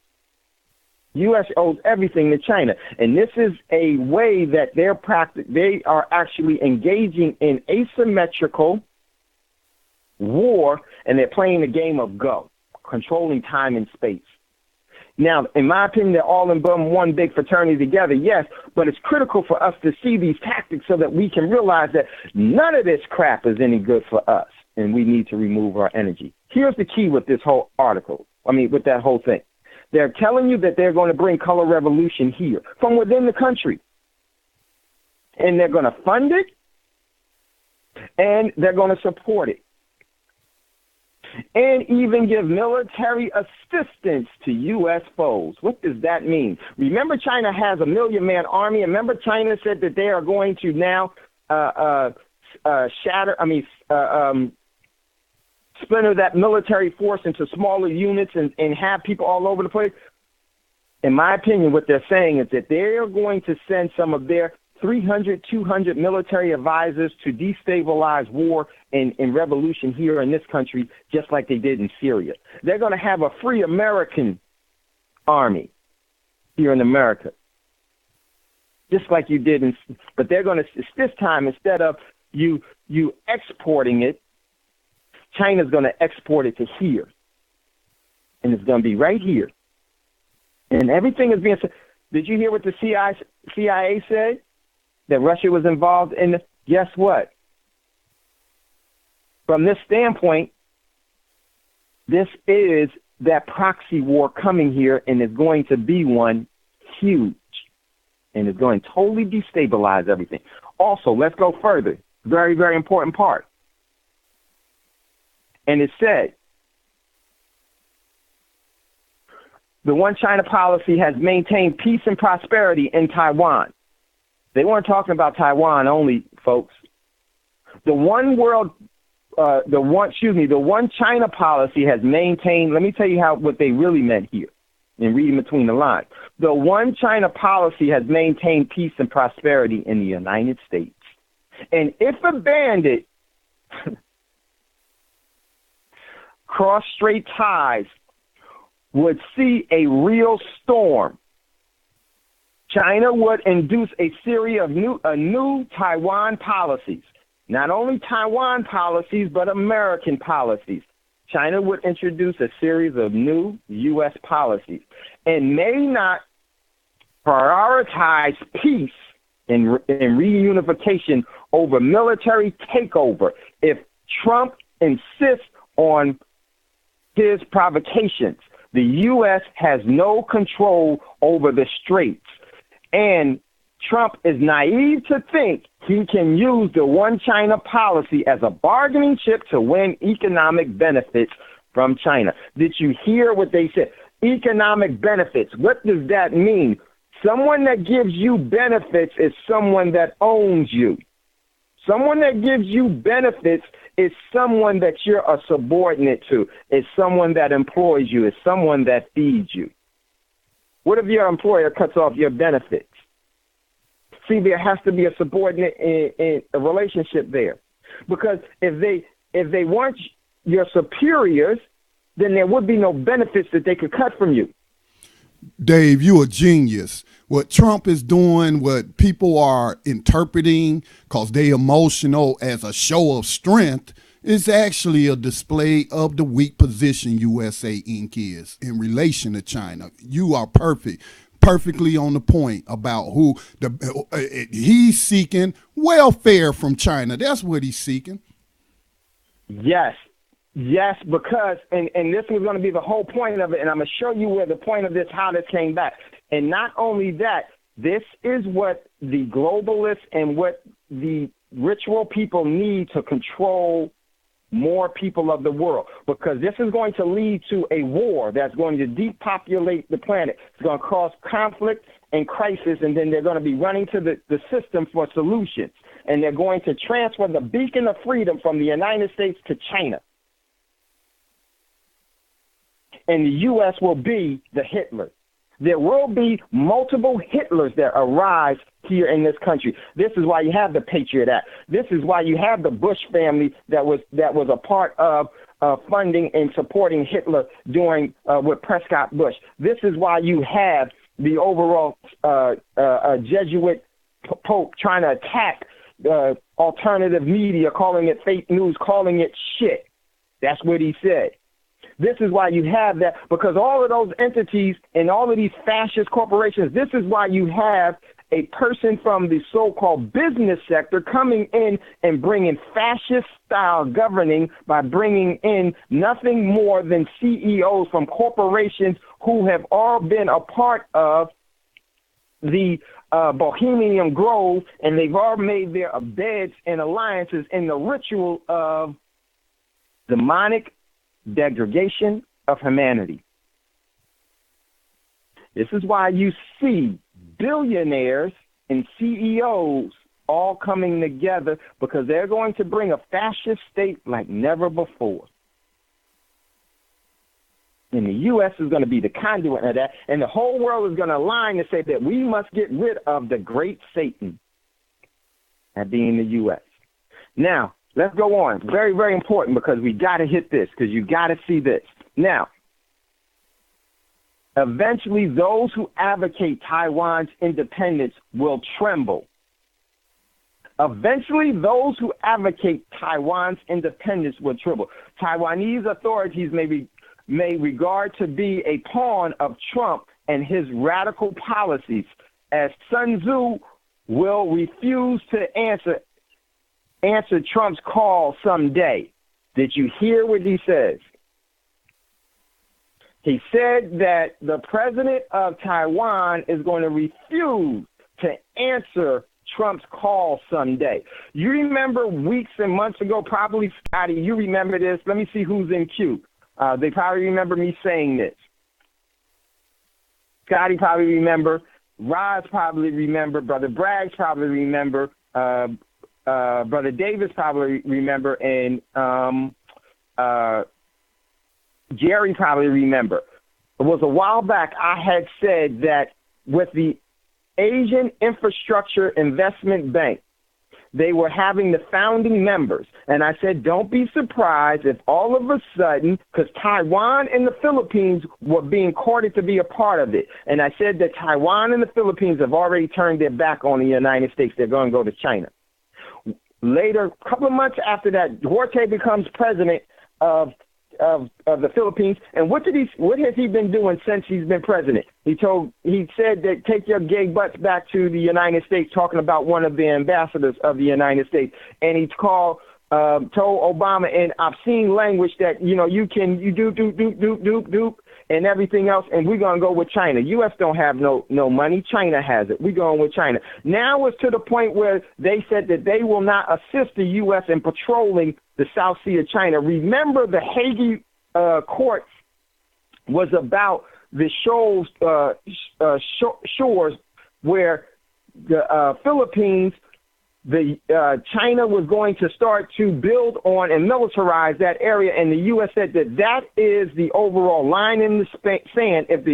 U.S. owes everything to China. And this is a way that they are actually engaging in asymmetrical war, and they're playing the game of Go, controlling time and space. Now, in my opinion, they're all in one big fraternity together, yes, but it's critical for us to see these tactics so that we can realize that none of this crap is any good for us, and we need to remove our energy. Here's the key with this whole article, with that whole thing. They're telling you that they're going to bring color revolution here from within the country, and they're going to fund it, and they're going to support it, and even give military assistance to U.S. foes. What does that mean? Remember, China has a 1 million-man army. Remember, China said that they are going to now splinter that military force into smaller units and have people all over the place. In my opinion, what they're saying is that they are going to send some of their 300, 200 military advisors to destabilize war and revolution here in this country, just like they did in Syria. They're going to have a free American army here in America, just like you did. But they're going to, this time, instead of you exporting it, China's going to export it to here. And it's going to be right here. And everything is being said. Did you hear what the CIA said? That Russia was involved in this? Guess what? From this standpoint, this is that proxy war coming here, and it's going to be one huge. And it's going to totally destabilize everything. Also, let's go further. Very, very important part. And it said, the one China policy has maintained peace and prosperity in Taiwan. They weren't talking about Taiwan only, folks. The one China policy has maintained, let me tell you what they really meant here in reading between the lines. The one China policy has maintained peace and prosperity in the United States. And if a bandit cross straight ties would see a real storm, China would induce a series of new Taiwan policies. Not only Taiwan policies, but American policies. China would introduce a series of new U.S. policies and may not prioritize peace and reunification over military takeover if Trump insists on his provocations. The U.S. has no control over the straits. And Trump is naive to think he can use the one China policy as a bargaining chip to win economic benefits from China. Did you hear what they said? Economic benefits. What does that mean? Someone that gives you benefits is someone that owns you. Someone that gives you benefits is someone that you're a subordinate to. It's someone that employs you. It's someone that feeds you. What if your employer cuts off your benefits? See, there has to be a subordinate in a relationship there. Because if they weren't your superiors, then there would be no benefits that they could cut from you. Dave, you're a genius. What Trump is doing, what people are interpreting because they emotional as a show of strength, is actually a display of the weak position USA Inc. is in relation to China. You are perfectly on the point about who he's seeking welfare from China. That's what he's seeking. Yes, because, and this was going to be the whole point of it, and I'm going to show you where the point of this, how this came back. And not only that, this is what the globalists and what the ritual people need to control more people of the world, because this is going to lead to a war that's going to depopulate the planet. It's going to cause conflict and crisis, and then they're going to be running to the system for solutions. And they're going to transfer the beacon of freedom from the United States to China. And the U.S. will be the Hitler. There will be multiple Hitlers that arise here in this country. This is why you have the Patriot Act. This is why you have the Bush family that was a part of funding and supporting Hitler during with Prescott Bush. This is why you have the overall Jesuit Pope trying to attack alternative media, calling it fake news, calling it shit. That's what he said. This is why you have that, because all of those entities and all of these fascist corporations, this is why you have a person from the so-called business sector coming in and bringing fascist-style governing by bringing in nothing more than CEOs from corporations who have all been a part of the Bohemian Grove, and they've all made their beds and alliances in the ritual of demonic degradation of humanity. This is why you see billionaires and CEOs all coming together, because they're going to bring a fascist state like never before. And the U.S. is going to be the conduit of that, and the whole world is going to align to say that we must get rid of the great Satan, that being the U.S. Now, let's go on. Very, very important, because we got to hit this, because you got to see this. Now, eventually those who advocate Taiwan's independence will tremble. Eventually those who advocate Taiwan's independence will tremble. Taiwanese authorities may regard to be a pawn of Trump and his radical policies, as Sun Tzu will refuse to answer Trump's call someday. Did you hear what he says? He said that the president of Taiwan is going to refuse to answer Trump's call someday. You remember weeks and months ago, probably, Scotty, you remember this. Let me see who's in queue. They probably remember me saying this. Scotty probably remember. Roz probably remember. Brother Braggs probably remember. Brother Davis probably remember. And Jerry probably remember. It was a while back I had said that with the Asian Infrastructure Investment Bank, they were having the founding members. And I said, don't be surprised if all of a sudden, because Taiwan and the Philippines were being courted to be a part of it. And I said that Taiwan and the Philippines have already turned their back on the United States. They're going to go to China. Later, a couple of months after that, Duarte becomes president of the Philippines. And what has he been doing since he's been president? He said that take your gay butts back to the United States, talking about one of the ambassadors of the United States. And he told Obama in obscene language that, you do, and everything else, and we're going to go with China. U.S. don't have no money. China has it. We're going with China. Now it's to the point where they said that they will not assist the U.S. in patrolling the South Sea of China. Remember, the Hague court was about the shores where the Philippines, China was going to start to build on and militarize that area, and the U.S. said that is the overall line in the sand. If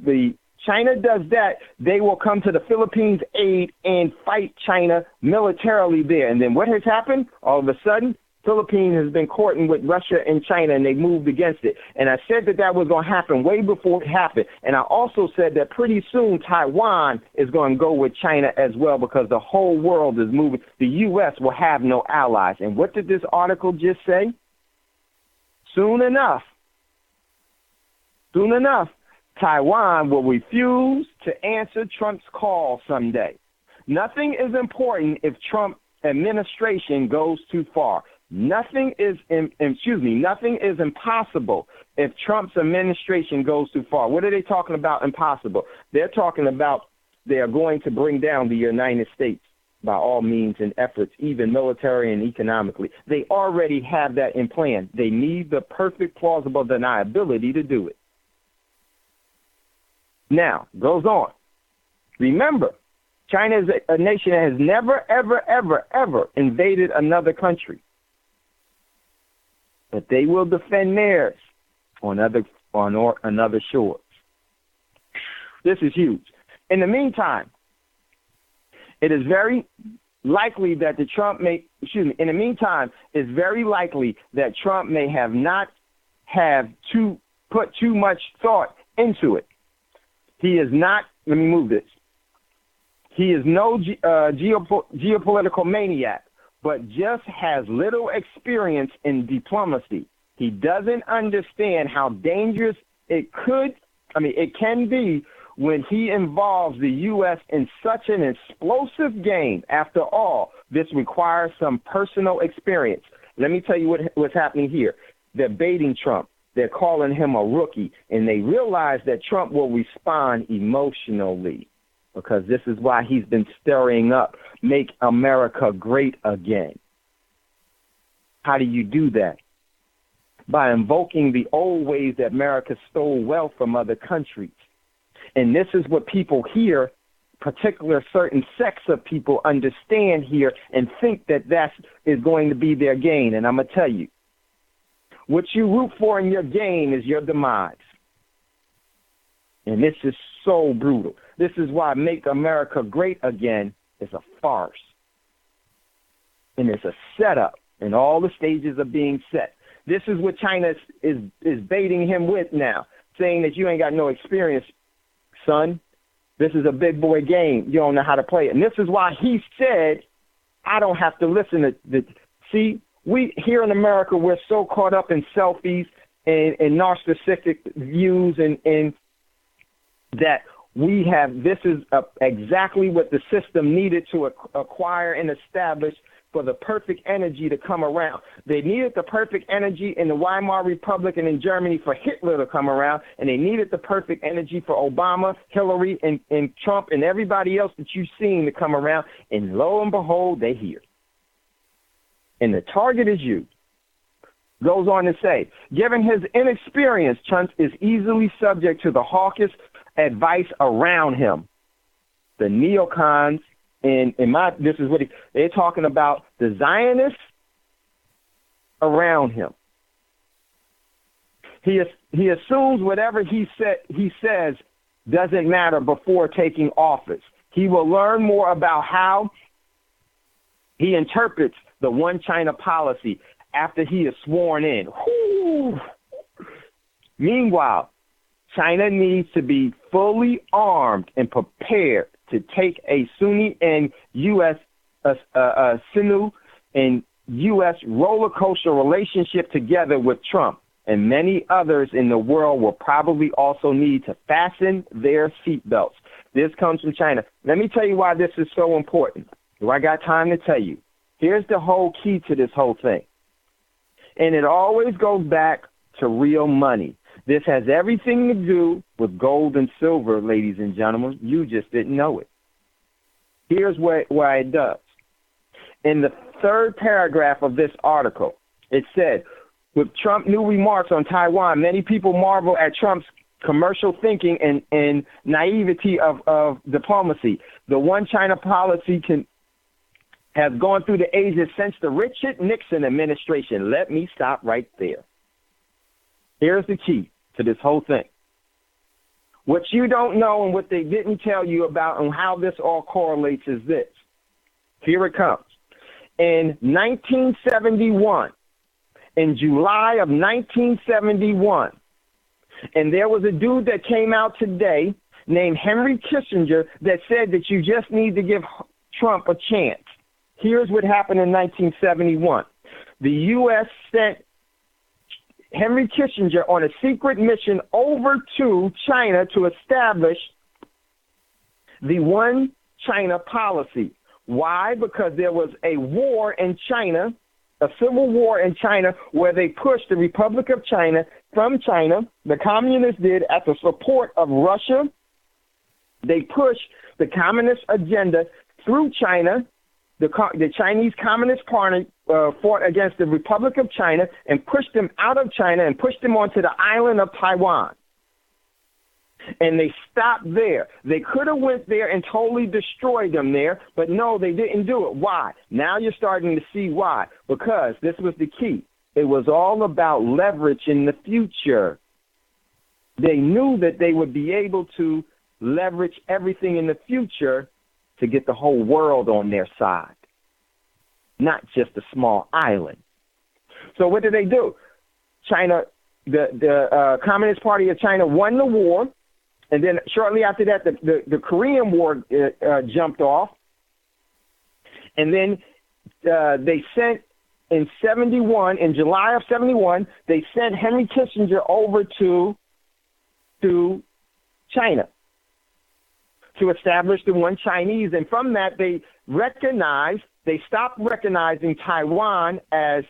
the China does that, they will come to the Philippines' aid and fight China militarily there. And then what has happened? All of a sudden, Philippines has been courting with Russia and China, and they moved against it. And I said that was going to happen way before it happened. And I also said that pretty soon Taiwan is going to go with China as well, because the whole world is moving. The U.S. will have no allies. And what did this article just say? Soon enough, Taiwan will refuse to answer Trump's call someday. Nothing is important if Trump administration goes too far. Nothing is impossible if Trump's administration goes too far. What are they talking about impossible? They're talking about they are going to bring down the United States by all means and efforts, even military and economically. They already have that in plan. They need the perfect plausible deniability to do it. Now, goes on. Remember, China is a nation that has never, ever, ever, ever invaded another country. But they will defend theirs on another shores. This is huge. In the meantime, it is very likely that in the meantime, it's very likely that Trump may not have put too much thought into it. He is not, let me move this. He is no geopolitical maniac, but just has little experience in diplomacy. He doesn't understand how dangerous it can be when he involves the U.S. in such an explosive game. After all, this requires some personal experience. Let me tell you what's happening here. They're baiting Trump. They're calling him a rookie, and they realize that Trump will respond emotionally, because this is why he's been stirring up, make America great again. How do you do that? By invoking the old ways that America stole wealth from other countries. And this is what people here, particular certain sects of people, understand here and think that is going to be their gain. And I'm going to tell you, What you root for in your game is your demise. And this is so brutal. This is why Make America Great Again is a farce. And it's a setup, and all the stages are being set. This is what China is baiting him with now, saying that you ain't got no experience, son. This is a big boy game. You don't know how to play it. And this is why he said, I don't have to listen to see, we here in America, we're so caught up in selfies and narcissistic views and that we have, this is exactly what the system needed to acquire and establish for the perfect energy to come around. They needed the perfect energy in the Weimar Republic and in Germany for Hitler to come around, and they needed the perfect energy for Obama, Hillary, and Trump, and everybody else that you've seen to come around, and lo and behold, they're here. And the target is you. Goes on to say, given his inexperience, Trump is easily subject to the hawkish advice around him. The neocons, this is what they're talking about, the Zionists around him. He assumes whatever he says doesn't matter before taking office. He will learn more about how he interprets the one China policy after he is sworn in. Whew. Meanwhile, China needs to be fully armed and prepared to take a Sunni and U.S. Sinu and U.S. roller coaster relationship together with Trump, and many others in the world will probably also need to fasten their seatbelts. This comes from China. Let me tell you why this is so important. Do I got time to tell you? Here's the whole key to this whole thing. And it always goes back to real money. This has everything to do with gold and silver, ladies and gentlemen. You just didn't know it. Here's why it does. In the third paragraph of this article, it said, with Trump's new remarks on Taiwan, many people marvel at Trump's commercial thinking and naivety of diplomacy. The one China policy has gone through the ages since the Richard Nixon administration. Let me stop right there. Here's the key to this whole thing. What you don't know and what they didn't tell you about and how this all correlates is this. Here it comes. In 1971, in July of 1971, and there was a dude that came out today named Henry Kissinger that said that you just need to give Trump a chance. Here's what happened in 1971. The U.S. sent Henry Kissinger on a secret mission over to China to establish the one China policy. Why? Because there was a war in China, a civil war in China, where they pushed the Republic of China from China. The communists did at the support of Russia. They pushed the communist agenda through China. The Chinese Communist Party fought against the Republic of China and pushed them out of China and pushed them onto the island of Taiwan. And they stopped there. They could have went there and totally destroyed them there, but no, they didn't do it. Why? Now you're starting to see why. Because this was the key. It was all about leverage in the future. They knew that they would be able to leverage everything in the future to get the whole world on their side, not just a small island. So what did they do? China, the Communist Party of China won the war, and then shortly after that, the Korean War jumped off, and then they sent in July of 71, they sent Henry Kissinger over to China to establish the one Chinese. And from that, they stopped recognizing Taiwan as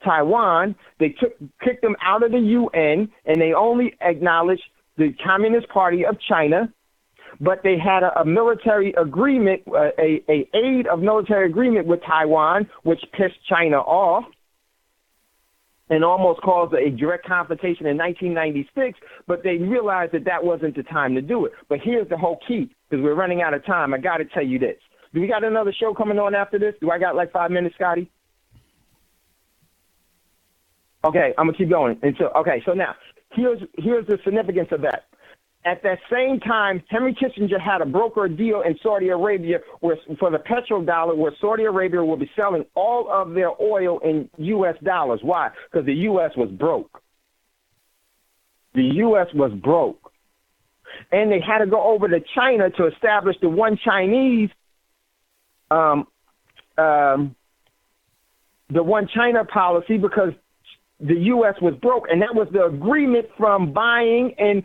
Taiwan. They kicked them out of the UN, and they only acknowledged the Communist Party of China. But they had a military agreement, a aid of military agreement with Taiwan, which pissed China off and almost caused a direct confrontation in 1996, but they realized that wasn't the time to do it. But here's the whole key, because we're running out of time. I got to tell you this. Do we got another show coming on after this? Do I got like 5 minutes, Scotty? Okay, I'm gonna keep going. So now here's the significance of that. At that same time, Henry Kissinger had a broker deal in Saudi Arabia for the petrodollar, where Saudi Arabia will be selling all of their oil in U.S. dollars. Why? Because the U.S. was broke. The U.S. was broke. And they had to go over to China to establish the one Chinese, the one China policy, because the U.S. was broke. And that was the agreement from buying and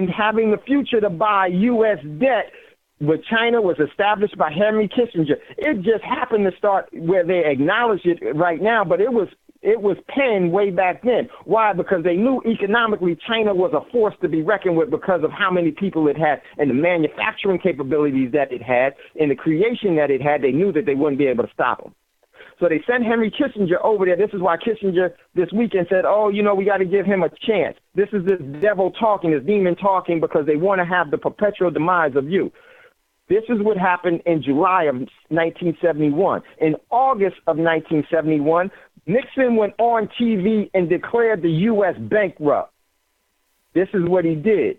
having the future to buy U.S. debt with China was established by Henry Kissinger. It just happened to start where they acknowledge it right now, but it was penned way back then. Why? Because they knew economically China was a force to be reckoned with because of how many people it had and the manufacturing capabilities that it had and the creation that it had. They knew that they wouldn't be able to stop them. So they sent Henry Kissinger over there. This is why Kissinger this weekend said, we got to give him a chance. This is this devil talking, this demon talking, because they want to have the perpetual demise of you. This is what happened in July of 1971. In August of 1971, Nixon went on TV and declared the U.S. bankrupt. This is what he did.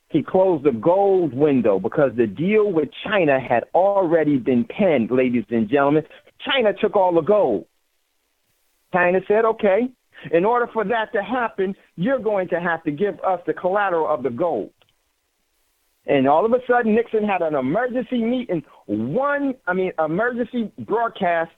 He closed the gold window because the deal with China had already been penned, ladies and gentlemen. China took all the gold. China said, okay, in order for that to happen, you're going to have to give us the collateral of the gold. And all of a sudden, Nixon had an emergency emergency broadcast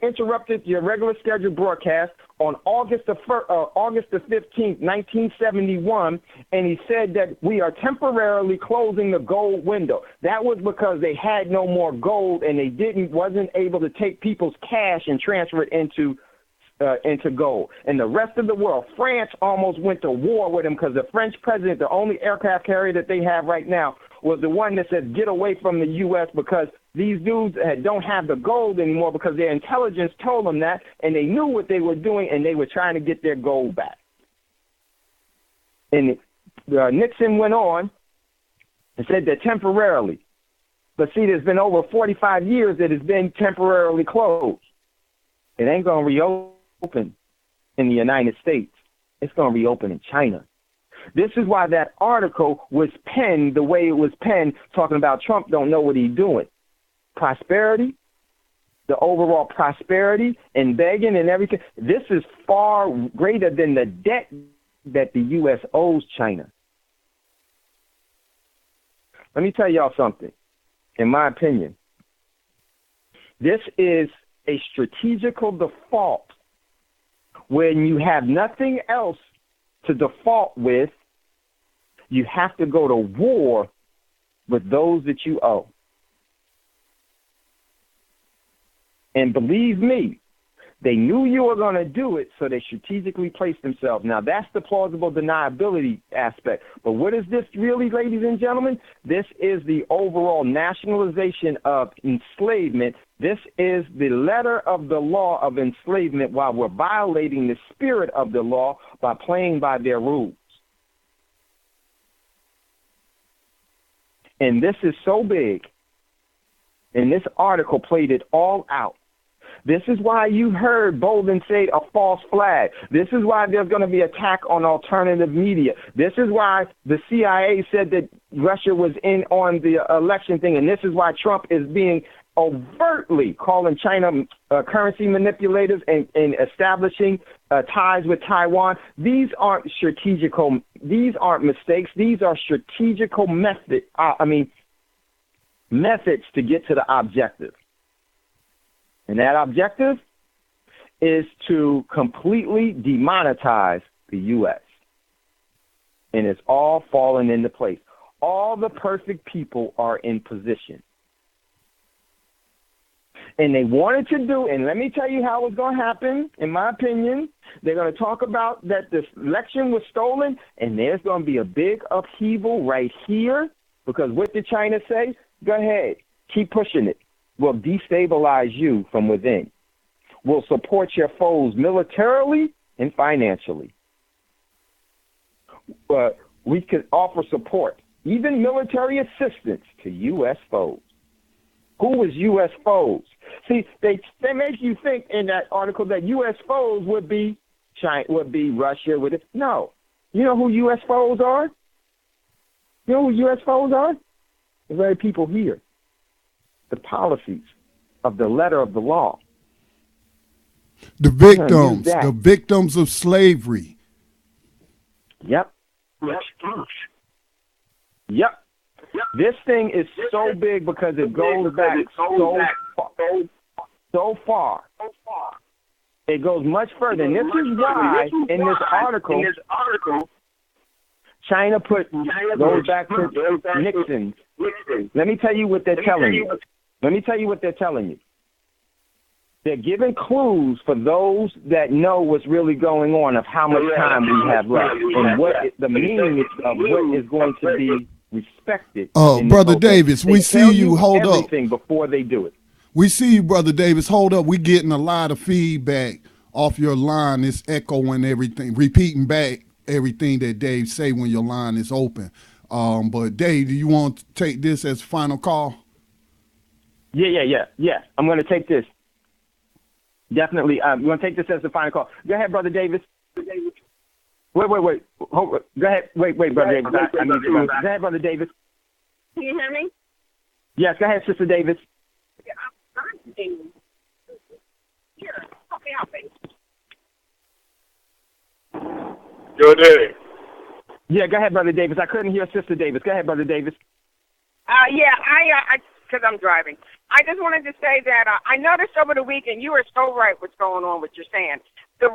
interrupted your regular scheduled broadcast on August the 15th, 1971, and he said that we are temporarily closing the gold window. That was because they had no more gold and they wasn't able to take people's cash and transfer it into gold. And the rest of the world, France almost went to war with him because the French president, the only aircraft carrier that they have right now, was the one that said get away from the U.S. because these dudes don't have the gold anymore because their intelligence told them that, and they knew what they were doing, and they were trying to get their gold back. And Nixon went on and said that temporarily. But see, there's been over 45 years that it's been temporarily closed. It ain't going to reopen in the United States. It's going to reopen in China. This is why that article was penned the way it was penned, talking about Trump don't know what he's doing. Prosperity, the overall prosperity and begging and everything. This is far greater than the debt that the U.S. owes China. Let me tell y'all something. In my opinion, this is a strategical default when you have nothing else to default with. You have to go to war with those that you owe. And believe me, they knew you were going to do it, so they strategically placed themselves. Now, that's the plausible deniability aspect. But what is this really, ladies and gentlemen? This is the overall nationalization of enslavement. This is the letter of the law of enslavement while we're violating the spirit of the law by playing by their rules. And this is so big, and this article played it all out. This is why you heard Bolden say a false flag. This is why there's going to be attack on alternative media. This is why the CIA said that Russia was in on the election thing, and this is why Trump is being overtly calling China currency manipulators and establishing ties with Taiwan. These aren't strategical. These aren't mistakes. These are strategical methods to get to the objective. And that objective is to completely demonetize the U.S. And it's all fallen into place. All the perfect people are in position. And they wanted to do, and let me tell you how it's going to happen, in my opinion. They're going to talk about that the election was stolen, and there's going to be a big upheaval right here, because what did China say? Go ahead, keep pushing it. We'll destabilize you from within. We'll support your foes militarily and financially. We could offer support, even military assistance to U.S. foes. Who was U.S. foes? See, they make you think in that article that U.S. foes would be China, would be Russia, would it? No. You know who U.S. foes are? You know who U.S. foes are? The very people here. The policies of the letter of the law. The victims of slavery. Yep. Yep. This thing is so big because it goes back so far. It goes much further. And this is why in this article, China goes back to Nixon. Let me tell you what they're telling you. They're giving clues for those that know what's really going on of how much time we have left and what the meaning of what is going to be respected. Brother Davis, we see you. Hold up. Everything before they do it. We see you, Brother Davis. Hold up. We're getting a lot of feedback off your line. It's echoing everything, repeating back everything that Dave say when your line is open. But Dave, do you want to take this as final call? Yeah. I'm going to take this. Definitely. I'm going to take this as the final call. Go ahead, Brother Davis. Wait. Hold, go ahead. Wait, Brother Davis. I need to go. Go ahead, Brother Davis. Can you hear me? Yes, go ahead, Sister Davis. Yeah, I'm here. Help me out, baby. Good day. Yeah, go ahead, Brother Davis. I couldn't hear Sister Davis. Go ahead, Brother Davis. Because I'm driving. I just wanted to say that I noticed over the weekend, you were so right what's going on, what you're saying. The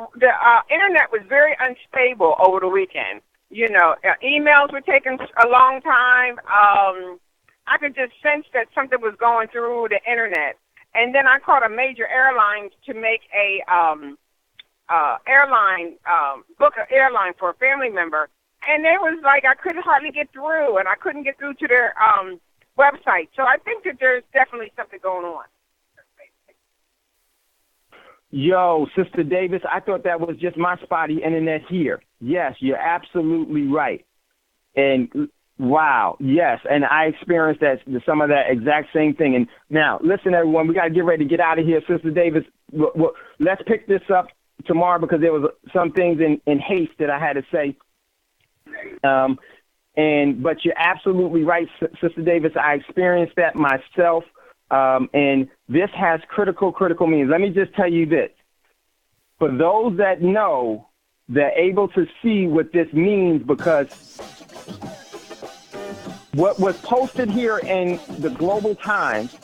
internet was very unstable over the weekend. You know, emails were taking a long time. I could just sense that something was going through the internet. And then I called a major airline to make a book an airline for a family member. And it was like I couldn't hardly get through, and I couldn't get through to their website. So I think that there's definitely something going on. Yo, Sister Davis, I thought that was just my spotty internet here. Yes, you're absolutely right. And wow, yes, and I experienced some of that exact same thing. And now, listen, everyone, we got to get ready to get out of here. Sister Davis, let's pick this up tomorrow because there was some things in haste that I had to say. But you're absolutely right, Sister Davis. I experienced that myself. And this has critical meanings. Let me just tell you this. For those that know, they're able to see what this means because what was posted here in the Global Times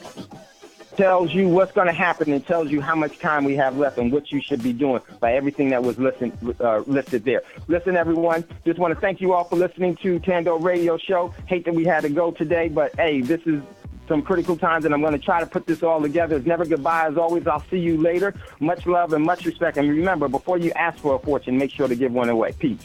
tells you what's going to happen and tells you how much time we have left and what you should be doing by everything that was listed there. Listen, everyone, just want to thank you all for listening to Thando Radio Show. Hate that we had to go today, but hey, this is some critical times, and I'm going to try to put this all together. It's never goodbye. As always, I'll see you later. Much love and much respect. And remember, before you ask for a fortune, make sure to give one away. Peace.